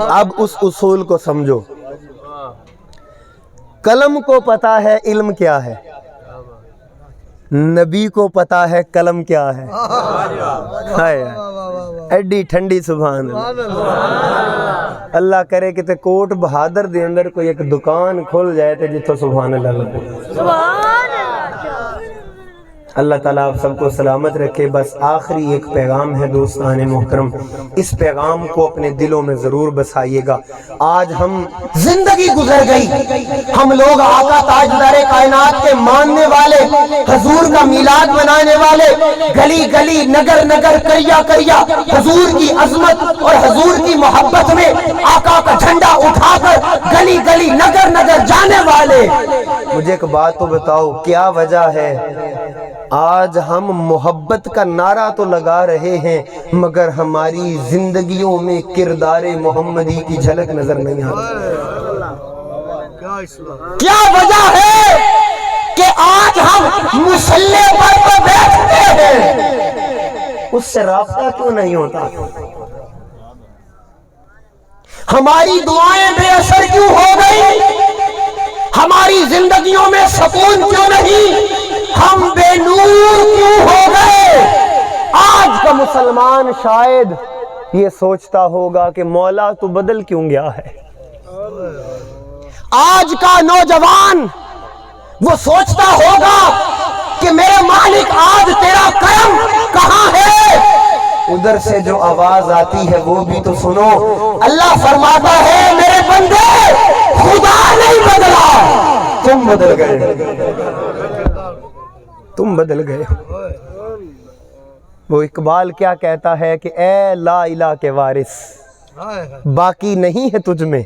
اب اس اصول کو سمجھو. قلم کو پتا ہے علم کیا ہے, نبی کو پتا ہے قلم کیا ہے. ہائے ایڈی ٹھنڈی سبحان اللہ. اللہ کرے کہ تے کوٹ بہادر دے اندر کوئی ایک دکان کھل جائے تے جتھوں سبحان اللہ لگے. اللہ تعالیٰ آپ سب کو سلامت رکھے. بس آخری ایک پیغام ہے دوستان محترم, اس پیغام کو اپنے دلوں میں ضرور بسائیے گا. آج ہم زندگی گزر گئی, ہم لوگ آقا تاجدار کائنات کے ماننے والے, حضور کا میلاد منانے والے, گلی گلی نگر نگر کریا کریا حضور کی عظمت اور حضور کی محبت میں آقا کا جھنڈا اٹھا کر گلی گلی نگر نگر جانے والے. مجھے ایک بات تو بتاؤ, کیا وجہ ہے آج ہم محبت کا نعرہ تو لگا رہے ہیں مگر ہماری زندگیوں میں کردار محمدی کی جھلک نظر نہیں آتی؟ کیا وجہ ہے کہ آج ہم مصلی پر بیٹھتے ہیں, اس سے رابطہ کیوں نہیں ہوتا؟ ہماری دعائیں بے اثر کیوں ہو گئی؟ ہماری زندگیوں میں سکون کیوں نہیں؟ ہم بے نور کیوں ہو گئے؟ آج کا مسلمان شاید یہ سوچتا ہوگا کہ مولا تو بدل کیوں گیا ہے. آج کا نوجوان وہ سوچتا ہوگا کہ میرے مالک آج تیرا کرم کہاں ہے؟ ادھر سے جو آواز آتی ہے وہ بھی تو سنو. اللہ فرماتا ہے میرے بندے خدا نہیں بدلا, تم بدل گئے, تم بدل گئے. وہ اقبال کیا کہتا ہے کہ اے لا الہ کے وارث, باقی نہیں ہے تجھ میں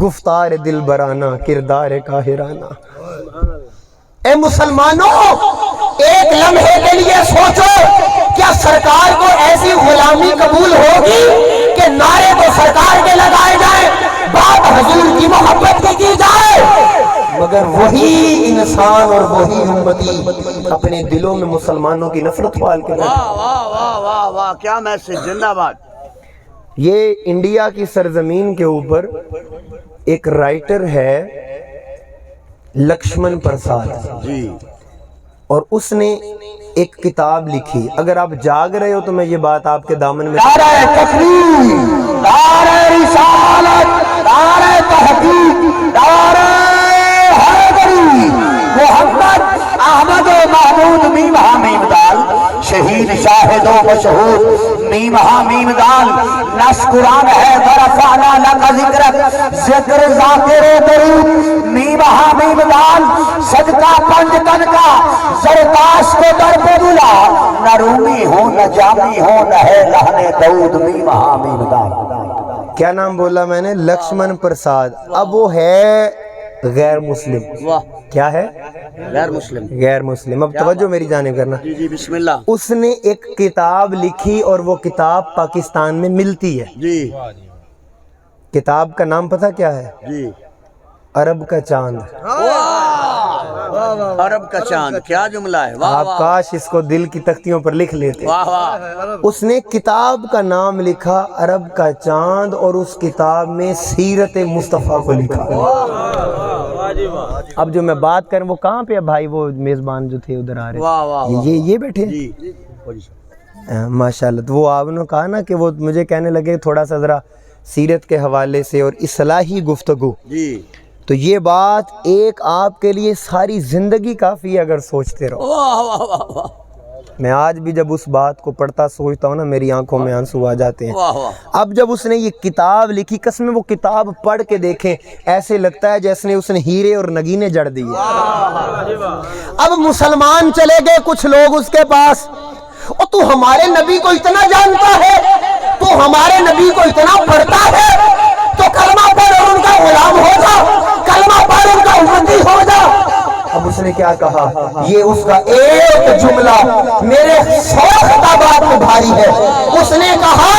گفتار دل برانہ کردار قاہرانہ. اے مسلمانوں, ایک لمحے کے لیے سوچو, کیا سرکار کو ایسی غلامی قبول ہوگی کہ نعرے تو سرکار کے لگائے جائیں, بات حضور کی محبت کی جائے, مگر وہی انسان اور وہی امتی اپنے دلوں میں مسلمانوں کی نفرت پال کے رکھتے؟ واہ واہ واہ واہ واہ, کیا میسج, زندہ باد. یہ انڈیا کی سرزمین کے اوپر ایک رائٹر ہے لکشمن پرساد جی, اور اس نے ایک کتاب لکھی. اگر آپ جاگ رہے ہو تو میں یہ بات آپ کے دامن میں, نعرہ تکبیر, نعرہ رسالت, نعرہ تحقیق, نعرہ حیدری, محمد احمد و محمود میم حامیم دال, شہید شاہد و مشہور میم حامیم دال, نس قرآن ہے برفانا لکا ذکرک, ذکر ذاکر درود میم حامیم دال, صدقہ پنج تن کا زرتاش کو در پہ بلا, نہ رومی ہوں نہ جامی ہوں نہ ہے لہن دعود میم حامیم دال. کیا نام بولا میں نے؟ لکشمن پرساد. اب وہ ہے غیر مسلم. واہ, کیا ہے؟ غیر مسلم. غیر مسلم. اب توجہ میری جانب کرنا. جی جی بسم اللہ. اس نے ایک کتاب لکھی اور وہ کتاب پاکستان میں ملتی ہے. جی, کتاب کا نام پتہ کیا ہے؟ جی, عرب کا چاند. عرب کا چاند, کیا جملہ ہے, واہ آپ واہ کاش اس کو دل کی تختیوں پر لکھ لیتے. واہ واہ. اس نے کتاب کا نام لکھا عرب کا چاند, اور اس کتاب میں سیرت مصطفیٰ کو لکھا. اب جو میں بات کروں وہ کہاں پہ ہے بھائی, وہ میزبان جو تھے ادھر آ رہے, واہ واہ, یہ بیٹھے ہیں. جی ماشاءاللہ. تو وہ آپ نے کہا نا کہ وہ مجھے کہنے لگے تھوڑا سا ذرا سیرت کے حوالے سے اور اصلاحی گفتگو, جی, تو یہ بات ایک آپ کے لیے ساری زندگی کافی ہے اگر سوچتے رہو. واہ واہ واہ واہ, میں آج بھی جب اس بات کو پڑھتا سوچتا ہوں نا میری آنکھوں میں آنسو آ جاتے ہیں. واہ واہ. اب جب اس نے یہ کتاب لکھی, قسم وہ کتاب پڑھ کے دیکھیں ایسے لگتا ہے جیسے اس نے ہیرے اور نگینے جڑ دی. اب مسلمان چلے گئے کچھ لوگ اس کے پاس, اور تو ہمارے نبی کو اتنا جانتا ہے, تو ہمارے نبی کو اتنا پڑھتا ہے, تو کلمہ پڑھ اور ان کا غلام ہو جا, کلمہ پڑھ ان کا امتی ہو جا. اب اس نے کیا کہا, یہ اس کا ایک جملہ میرے سوچ کا بات میں بھاری ہے. اس نے کہا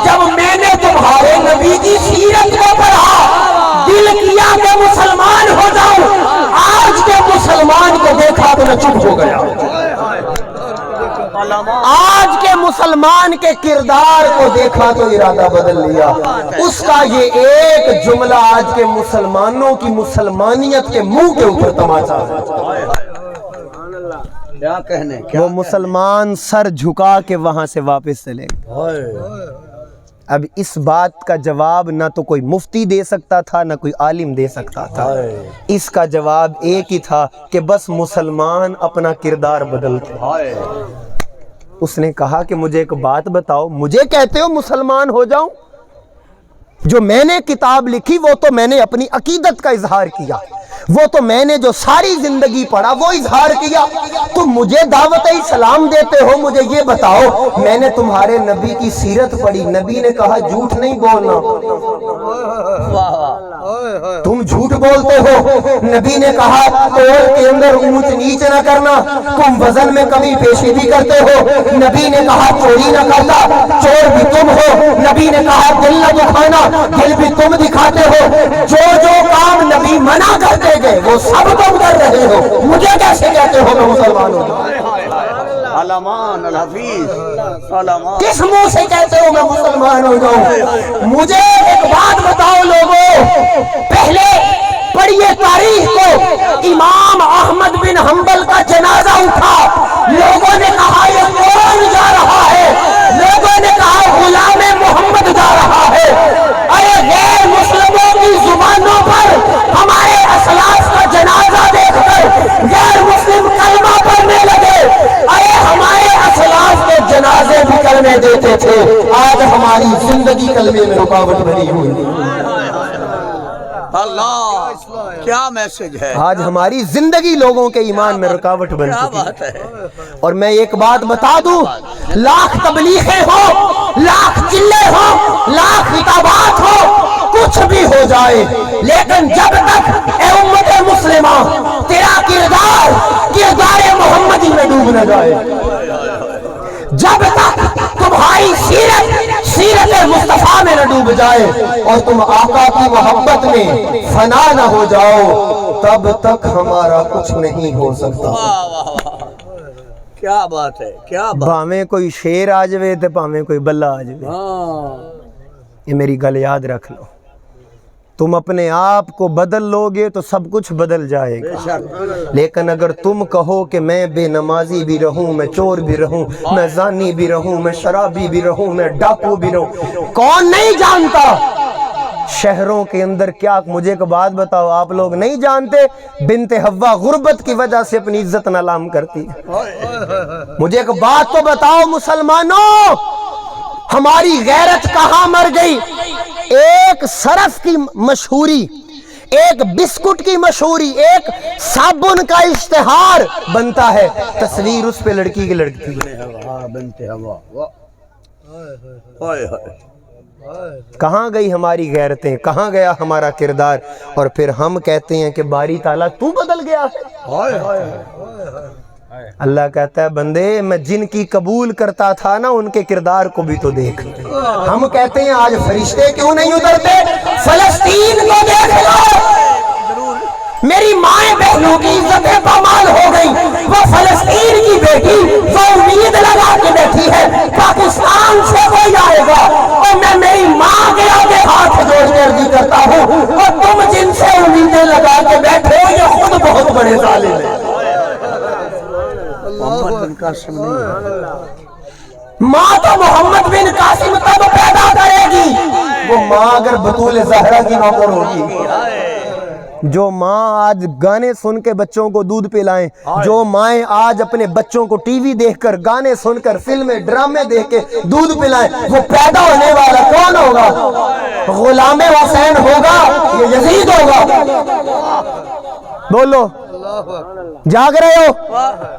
جب میں نے تمہارے نبی کی سیرت کو پڑھا دل کیا کہ مسلمان ہو جاؤں, آج کے مسلمان کو دیکھا تو میں چپ ہو گیا. آج کے مسلمان کے کردار کو دیکھا تو ارادہ بدل لیا. اس کا یہ ایک جملہ آج کے مسلمانوں کی مسلمانیت کے منہ کے اوپر تماچا ہے. کیا کہنے وہ مسلمان سر جھکا کے وہاں سے واپس چلے گئے. اب اس بات کا جواب نہ تو کوئی مفتی دے سکتا تھا نہ کوئی عالم دے سکتا تھا. اس کا جواب ایک ہی تھا کہ بس مسلمان اپنا کردار بدلتے. اس نے کہا کہ مجھے ایک بات بتاؤ, مجھے کہتے ہو مسلمان ہو جاؤں؟ جو میں نے کتاب لکھی وہ تو میں نے اپنی عقیدت کا اظہار کیا, وہ تو میں نے جو ساری زندگی پڑھا وہ اظہار کیا. تم مجھے دعوت اسلام دیتے ہو, مجھے یہ بتاؤ میں نے تمہارے نبی کی سیرت پڑھی, نبی نے کہا جھوٹ نہیں بولنا, تم جھوٹ بولتے ہو. نبی نے کہا توڑ کے اندر اونچ نیچ نہ کرنا, تم وزن میں کمی پیشی بھی کرتے ہو. نبی نے کہا چوری نہ کرنا, چور بھی تم ہو. نبی نے کہا دل نہ دکھانا, دل بھی تم دکھاتے ہو. جو کام نبی منع کرتے گئے وہ سب تم کر رہے ہو, مجھے کیسے کہتے ہو میں مسلمان ہوں؟ علامان الحفیظ علامان, کس منہ سے کہتے ہو میں مسلمان ہو جاؤں؟ مجھے ایک بات بتاؤ لوگوں, پہلے پڑھیے تاریخ کو. امام احمد بن حنبل کا جنازہ اٹھا, لوگوں نے کہا یہ کون جا رہا ہے؟ لوگوں نے کہا غلام محمد جا رہا ہے. ارے غیر مسلموں کی زبانوں پر ہمارے اسلاف کا جنازہ دیکھ کر غیر مسلم کلمہ پڑھنے لگے. ارے ہمارے اسلاف کے جنازے بھی کرنے دیتے تھے, آج ہماری زندگی کلمے میں رکاوٹ بنی ہوئی. اللہ کیا میسج ہے, آج ہماری زندگی لوگوں کے ایمان میں رکاوٹ بن چکی ہے. اور میں ایک بات بتا دوں, لاکھ تبلیغیں ہو, لاکھ چلے ہو, لاکھ خطابات ہو, کچھ بھی ہو جائے, لیکن جب تک اے امت مسلمہ تیرا کردار محمدی میں ڈوب نہ جائے, جب تک تمہاری سیرت مصطفیٰ میں نہ ڈوب جائے اور تم آقا کی محبت میں فنا نہ ہو جاؤ, تب تک ہمارا کچھ نہیں ہو سکتا. کیا بات ہے, کیا بات. بھاویں کوئی شیر آ جوے تے بھاویں کوئی بلا آ جوے, یہ میری گل یاد رکھ لو. تم اپنے آپ کو بدل لو گے تو سب کچھ بدل جائے گا, لیکن اگر تم کہو کہ میں بے نمازی بھی رہوں, میں چور بھی رہوں, میں زانی بھی رہوں, میں شرابی بھی رہوں, میں ڈاکو بھی رہوں, کون نہیں جانتا شہروں کے اندر کیا. مجھے ایک بات بتاؤ, آپ لوگ نہیں جانتے بنت حوا غربت کی وجہ سے اپنی عزت نالام کرتی ہے. مجھے ایک بات تو بتاؤ مسلمانوں, ہماری غیرت کہاں مر گئی؟ ایک صرف کی مشہوری, ایک بسکٹ کی مشہوری, ایک صابن کا اشتہار بنتا ہے, تصویر اس پہ لڑکی کی لڑکی بنتے ہوا. کہاں گئی ہماری غیرتیں, کہاں گیا ہمارا کردار؟ اور پھر ہم کہتے ہیں کہ باری تعالیٰ تو بدل گیا ہے. اللہ کہتا ہے بندے میں جن کی قبول کرتا تھا نا ان کے کردار کو بھی تو دیکھ. ہم کہتے ہیں آج فرشتے کیوں نہیں اترتے؟ فلسطین کو دیکھ لو, میری مائیں بہنوں کی عزتیں پامال ہو گئی. وہ فلسطین کی بیٹی وہ امید لگا کے بیٹھی ہے پاکستان سے کوئی آئے گا, اور میں میری ماں کے آگے ہاتھ جوڑ کے عرضی کرتا ہوں, اور تم جن سے امیدیں لگا کے بیٹھے ہو یہ خود بہت بڑے ظالم ہیں. محمد بن قاسم نہیں, ماں تو محمد بن قاسم تب پیدا کرے گی, وہ ماں اگر بطول زہرا کی نوکر ہوگی. جو ماں آج گانے سن کے بچوں کو دودھ پلائیں, جو مائیں آج اپنے بچوں کو ٹی وی دیکھ کر, گانے سن کر, فلمیں ڈرامے دیکھ کے دودھ پلائیں, وہ پیدا ہونے والا کون ہوگا؟ غلام حسین ہوگا یا یزید ہوگا؟ بولو, جاگ رہے ہو؟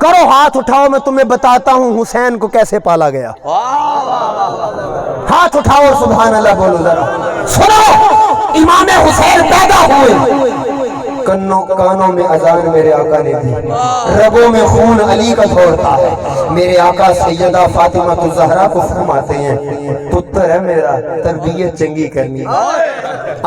کرو ہاتھ اٹھاؤ, میں تمہیں بتاتا ہوں حسین کو کیسے پالا گیا. ہاتھ اٹھاؤ سبحان اللہ بولو ذرا. سنو, امام حسین پیدا ہوئے, کانوں میں اذان میرے آقا نے دی, رگوں میں خون علی کا دوڑتا ہے. میرے آقا سیدہ فاطمہ الزہرا کو فرماتے ہیں پتر ہے میرا, تربیت چنگی کرنی.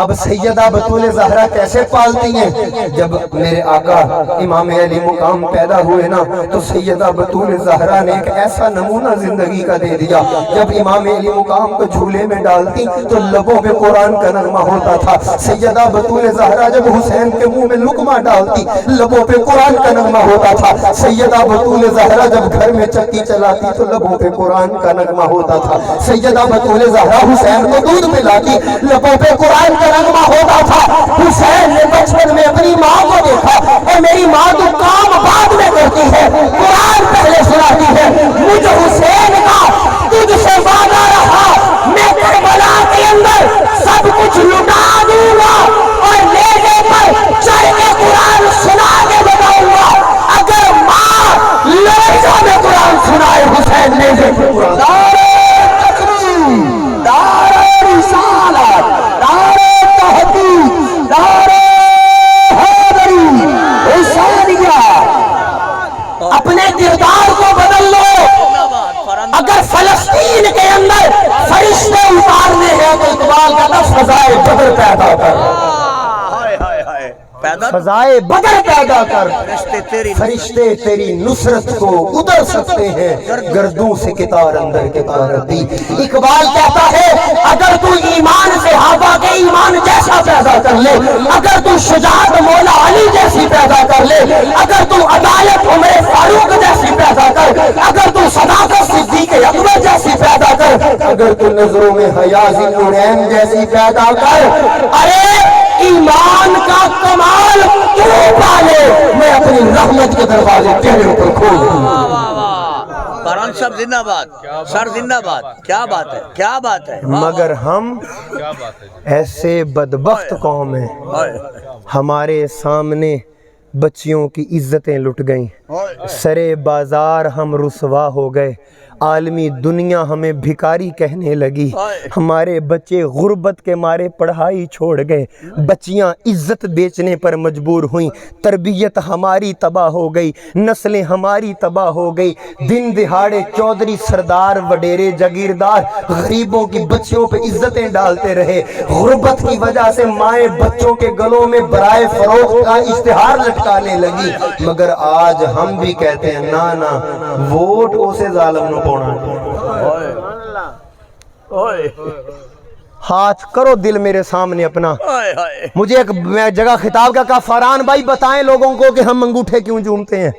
اب سیدہ بطول زہرا کیسے پالتی ہیں؟ جب میرے آقا امام علی مقام پیدا ہوئے نا تو سیدہ بطول زہرا نے ایک ایسا نمونہ زندگی کا دے دیا. جب امام علی مقام کو جھولے میں ڈالتی تو لبوں پہ قرآن کا نغمہ ہوتا تھا. سیدہ بطول زہرا جب حسین کے منہ میں لقمہ ڈالتی لبوں پہ قرآن کا نغمہ ہوتا تھا. سیدہ بطول زہرا جب گھر میں چکی چلاتی تو لبوں پہ قرآن کا نغمہ ہوتا تھا. سیدہ بطول زہرا حسین کو دودھ پلاتی لبوں پہ قرآن کا نغمہ ہوتا تھا. حسین نے بچپن میں اپنی ماں کو دیکھا اور میری ماں تو کام بعد میں کرتی ہے قرآن پہلے سناتی ہے. مجھے حسین کا تجھ سے وعدہ رہا میں کربلا کے اندر سب کچھ لٹا دوں گا اور نیزے پر چڑھ کے قرآن سنا کے بتاؤں گا. اگر ماں لہجہ میں قرآن سنائے حسین نیزے پر قرآن دار رسالت دار تحقیق دار حیدری حسینیہ. اپنے کردار کو بدل لو. اگر فلسطین کے اندر فرشتے اتارنے ہیں تو اقبال کا لفظ فضائے بدر پیدا کر. فضائے بدر پیدا کر. فرشتے تیری نصرت کو ادھر سکتے ہیں گردوں سے کتار اندر کتار دی. اقبال کہتا ہے اگر تو ایمان صحابہ کے ایمان جیسا پیدا کر لے, اگر تو شجاعت مولا علی جیسی پیدا کر لے, اگر تو عدالت عمر فاروق جیسی پیدا کر, اگر تو صداقت صدیق اکبر جیسی پیدا کر, اگر تو نظروں میں حیا ذوالنورین جیسی پیدا کر. ارے ایمان کا کمال تو پالے, میں اپنی رحمت کے دروازے تیرے اوپر کھول دوں. قرآن صاحب زندہ باد, سر زندہ باد. کیا بات ہے, کیا بات ہے. مگر ہم ایسے بدبخت قوم ہیں, ہمارے سامنے بچیوں کی عزتیں لٹ گئیں, سرے بازار ہم رسوا ہو گئے, عالمی دنیا ہمیں بھکاری کہنے لگی, ہمارے بچے غربت کے مارے پڑھائی چھوڑ گئے, بچیاں عزت بیچنے پر مجبور ہوئیں, تربیت ہماری تباہ ہو گئی, نسلیں ہماری تباہ ہو گئی. دن دہاڑے چودھری سردار وڈیرے جاگیردار غریبوں کی بچیوں پہ عزتیں ڈالتے رہے. غربت کی وجہ سے مائیں بچوں کے گلوں میں برائے فروخت کا اشتہار لٹکانے لگی. مگر آج ہم بھی کہتے ہیں نا نا ووٹ اسے ظالم نو پونا. ہاتھ کرو دل میرے سامنے اپنا. مجھے ایک جگہ خطاب کا کہا فرحان بھائی بتائیں لوگوں کو کہ ہم انگوٹھے کیوں چومتے ہیں,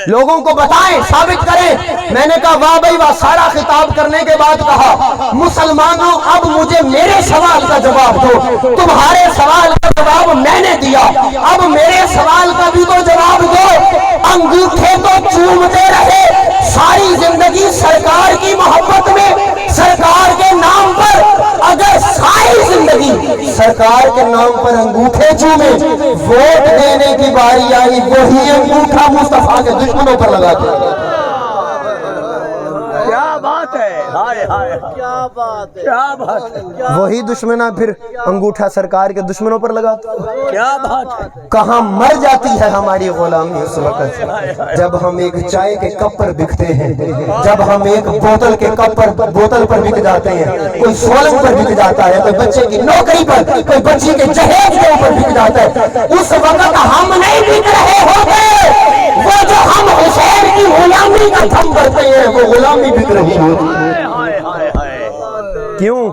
لوگوں کو بتائیں ثابت کریں. میں نے کہا واہ بھائی واہ. سارا خطاب کرنے کے بعد کہا مسلمانوں اب مجھے میرے سوال کا جواب دو. تمہارے سوال کا جواب میں نے دیا, اب میرے سوال کا بھی تو جواب دو. انگوٹھے تو چومتے رہے ساری زندگی سرکار کی محبت میں, سرکار کے نام پر. اگر ساری زندگی سرکار کے نام پر انگوٹھے چومے, ووٹ دینے کی باری آئی وہی انگوٹھا مصطفیٰ کے دشمنوں پر لگاتے. کیا بات ہے, کیا بات ہے, کیا بات ہے. وہی دشمنہ پھر انگوٹھا سرکار کے دشمنوں پر لگاتے. کیا بات ہے. کہاں مر جاتی ہے ہماری غلامی اس وقت جب ہم ایک چائے کے کپ پر بکتے ہیں, جب ہم ایک بوتل کے کپ پر بوتل پر بک جاتے ہیں, کوئی سولنگ پر بک جاتا ہے, کوئی بچے کی نوکری پر, کوئی بچی کے جہیز کے اوپر بک جاتا ہے. اس وقت ہم نہیں بک رہے ہوتے, وہ جو ہم حسین کی غلامی کا تھم بھرتے ہیں وہ غلامی بک رہی ہوتی. کیوں؟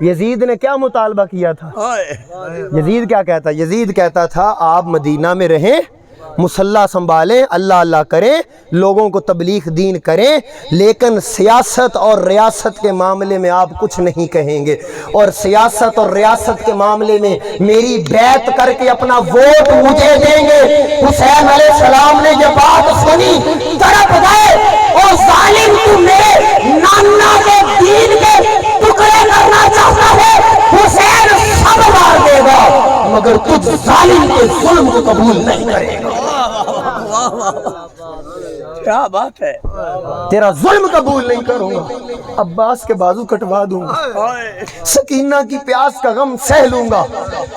یزید نے کیا مطالبہ کیا تھا؟ یزید کیا کہتا؟ یزید کہتا تھا آپ مدینہ میں رہیں, مسلح سنبھالیں, اللہ اللہ کریں, لوگوں کو تبلیغ دین کریں, لیکن سیاست اور ریاست کے معاملے میں آپ کچھ نہیں کہیں گے, اور سیاست اور ریاست کے معاملے میں میری بیعت کر کے اپنا ووٹ مجھے دیں گے. حسین علیہ السلام نے یہ بات سنی, تڑپ گئے, اور ظالم تو میرے نانا کے دین کے ٹکڑے کرنا چاہتا ہے, حسین سب مار دے گا مگر تجھ ظالم کے ظلم کو قبول نہیں کرے گا. کیا بات ہے. تیرا ظلم قبول نہیں کروں گا, عباس کے بازو کٹوا دوں گا, سکینہ کی پیاس کا غم سہ لوں گا,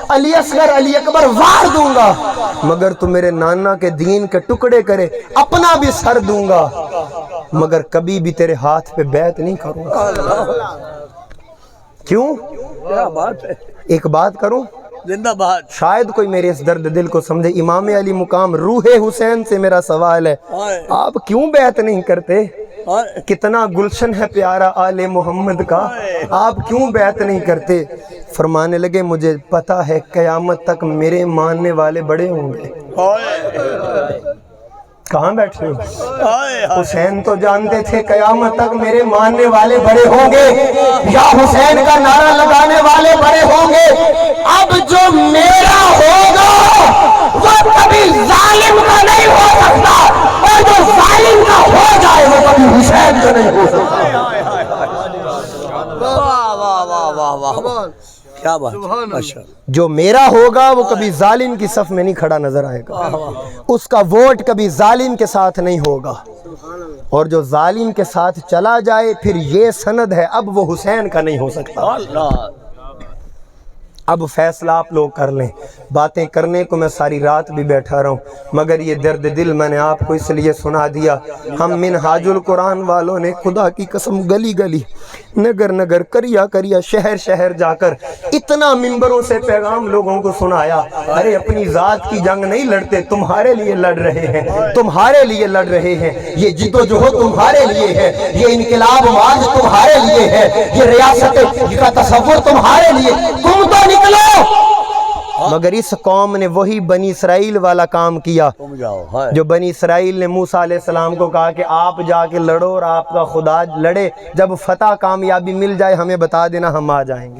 علی اصغر علی اکبر وار دوں گا, مگر تو میرے نانا کے دین کے ٹکڑے کرے اپنا بھی سر دوں گا, مگر کبھی بھی تیرے ہاتھ پہ بیعت نہیں کروں گا. کیوں؟ کیا بات ہے، ایک بات کروں، زندہ باد. شاید کوئی میرے اس درد دل کو سمجھے. امام علی مقام روح حسین سے میرا سوال ہے، آپ کیوں بیعت نہیں کرتے؟ کتنا گلشن ہے پیارا آل محمد کا، آپ کیوں بیعت نہیں کرتے؟ فرمانے لگے مجھے پتا ہے قیامت تک میرے ماننے والے بڑے ہوں گے. کہاں بیٹھے ہو؟ حسین تو جانتے تھے قیامت تک میرے ماننے والے بڑے ہوں گے، یا حسین کا نعرہ لگانے والے بڑے ہوں گے. اب جو میرا ہوگا وہ کبھی ظالم کا نہیں ہو سکتا، اور جو ظالم کا ہو جائے وہ کبھی حسین کا نہیں ہو سکتا. واہ واہ واہ واہ واہ، کیا بات. جو میرا ہوگا وہ کبھی ظالم کی صف میں نہیں کھڑا نظر آئے گا، اس کا ووٹ کبھی ظالم کے ساتھ نہیں ہوگا، اور جو ظالم کے ساتھ چلا جائے پھر یہ سند ہے اب وہ حسین کا نہیں ہو سکتا. اب فیصلہ آپ لوگ کر لیں. باتیں کرنے کو میں ساری رات بھی بیٹھا رہا ہوں، مگر یہ درد دل میں نے آپ کو اس لیے سنا دیا. ہم منہاج القرآن والوں نے خدا کی قسم گلی گلی، نگر نگر، کریا کریا، شہر شہر جا کر اتنا ممبروں سے پیغام لوگوں کو سنایا. ارے اپنی ذات کی جنگ نہیں لڑتے، تمہارے لیے لڑ رہے ہیں، تمہارے لیے لڑ رہے ہیں. یہ جد و جہد تمہارے لیے ہے، یہ انقلاب آج تمہارے لیے ہے، یہ ریاست کا تصور تمہارے لیے. تم تو نکلو. مگر اس قوم نے وہی بنی اسرائیل والا کام کیا جو بنی اسرائیل نے موسیٰ علیہ السلام کو کہا کہ آپ جا کے لڑو اور آپ کا خدا لڑے، جب فتح کامیابی مل جائے ہمیں بتا دینا، ہم آ جائیں گے.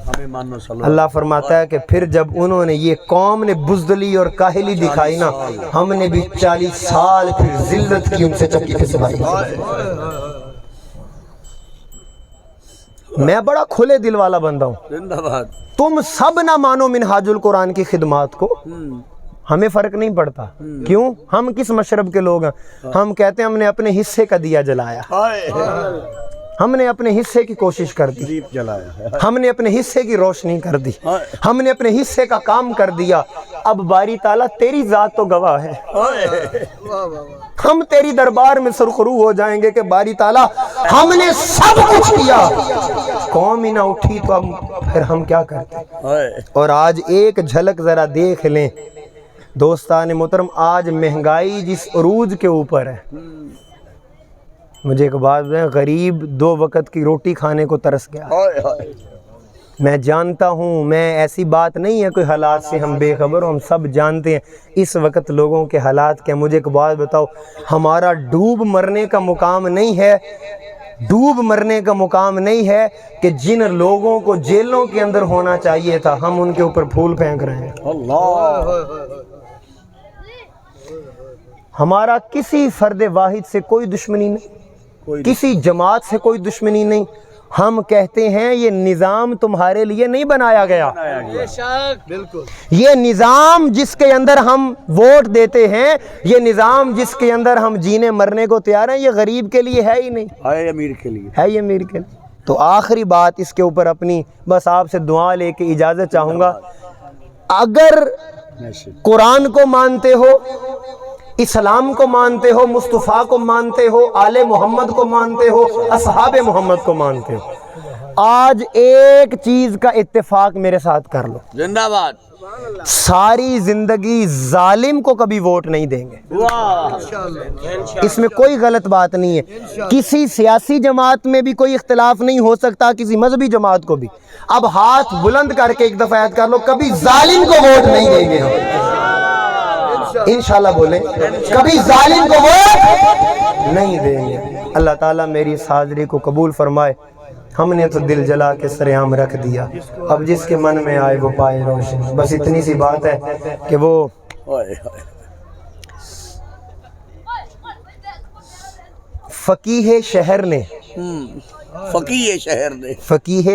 اللہ فرماتا ہے کہ پھر جب انہوں نے، یہ قوم نے بزدلی اور کاہلی دکھائی نا، ہم نے بھی 40 سال پھر ذلت کی ان سے چکی پھسوائی. میں بڑا کھلے دل والا بندہ ہوں. تم سب نہ مانو منہاج القرآن کی خدمات کو، ہمیں فرق نہیں پڑتا. کیوں؟ ہم کس مشرب کے لوگ ہیں؟ ہم کہتے ہیں ہم نے اپنے حصے کا دیا جلایا، ہم نے اپنے حصے کی کوشش کر دی، ہم نے اپنے حصے کی روشنی کر دی، ہم نے اپنے حصے کا کام کر دیا. اب باری تعالیٰ تیری ذات تو گواہ ہے، ہم تیری دربار میں سرخرو ہو جائیں گے کہ باری تعالیٰ ہم نے سب کچھ کیا، قوم ہی نہ اٹھی تو اب پھر ہم کیا کرتے. اور آج ایک جھلک ذرا دیکھ لیں دوستان محترم، آج مہنگائی جس عروج کے اوپر ہے، مجھے ایک بات ہے، غریب 2 وقت کی روٹی کھانے کو ترس گیا. میں جانتا ہوں، میں ایسی بات نہیں ہے کوئی حالات سے ہم بے خبر ہوں، ہم سب جانتے ہیں اس وقت لوگوں کے حالات کیا. مجھے ایک بات بتاؤ، ہمارا ڈوب مرنے کا مقام نہیں ہے، ڈوب مرنے کا مقام نہیں ہے کہ جن لوگوں کو جیلوں کے اندر ہونا چاہیے تھا ہم ان کے اوپر پھول پھینک رہے ہیں. ہمارا کسی فرد واحد سے کوئی دشمنی نہیں، کسی جماعت سے کوئی دشمنی نہیں. ہم کہتے ہیں یہ نظام تمہارے لیے نہیں بنایا گیا. یہ نظام جس کے اندر ہم ووٹ دیتے ہیں، یہ نظام جس کے اندر ہم جینے مرنے کو تیار ہیں، یہ غریب کے لیے ہے ہی نہیں، ہے امیر کے لیے، ہے یہ امیر کے لیے. تو آخری بات اس کے اوپر اپنی بس آپ سے دعا لے کے اجازت چاہوں گا. اگر قرآن کو مانتے ہو، اسلام کو مانتے ہو، مصطفیٰ کو مانتے ہو، آل محمد کو مانتے ہو، اصحاب محمد کو مانتے ہو، آج ایک چیز کا اتفاق میرے ساتھ کر لو، زندہ باد. ساری زندگی ظالم کو کبھی ووٹ نہیں دیں گے. اس میں کوئی غلط بات نہیں ہے. کسی سیاسی جماعت میں بھی کوئی اختلاف نہیں ہو سکتا، کسی مذہبی جماعت کو بھی. اب ہاتھ بلند کر کے ایک دفعہ یاد کر لو، کبھی ظالم کو ووٹ نہیں دیں گے ہم، انشاءاللہ بولیں، کبھی ظالم کو ووٹ نہیں دیں گے. اللہ تعالیٰ میری اس حاضری کو قبول فرمائے. ہم نے تو دل جلا کے سرعام رکھ دیا، اب جس کے من میں آئے وہ پائے روشن. بس اتنی سی بات ہے کہ وہ فقیہ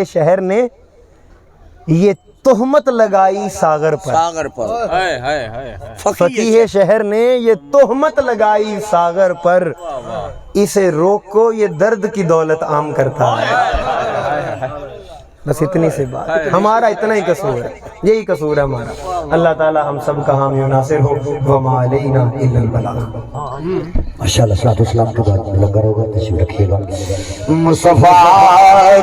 شہر نے یہ تہمت لگائی ساغر پر. فقیہ شہر نے یہ تہمت لگائی ساغر پر، اسے روکو یہ درد کی دولت عام کرتا ہے. بس اتنی سی بات، ہمارا اتنا ہی قصور ہے، یہی قصور ہے ہمارا. اللہ تعالی ہم سب کا حامی و ناصر ہو. وما علینا الا البلاغ. ماشاءاللہ. صلاۃ و سلام کے بعد لنگر ہوگا، تشریف رکھیے گا. مصطفیٰ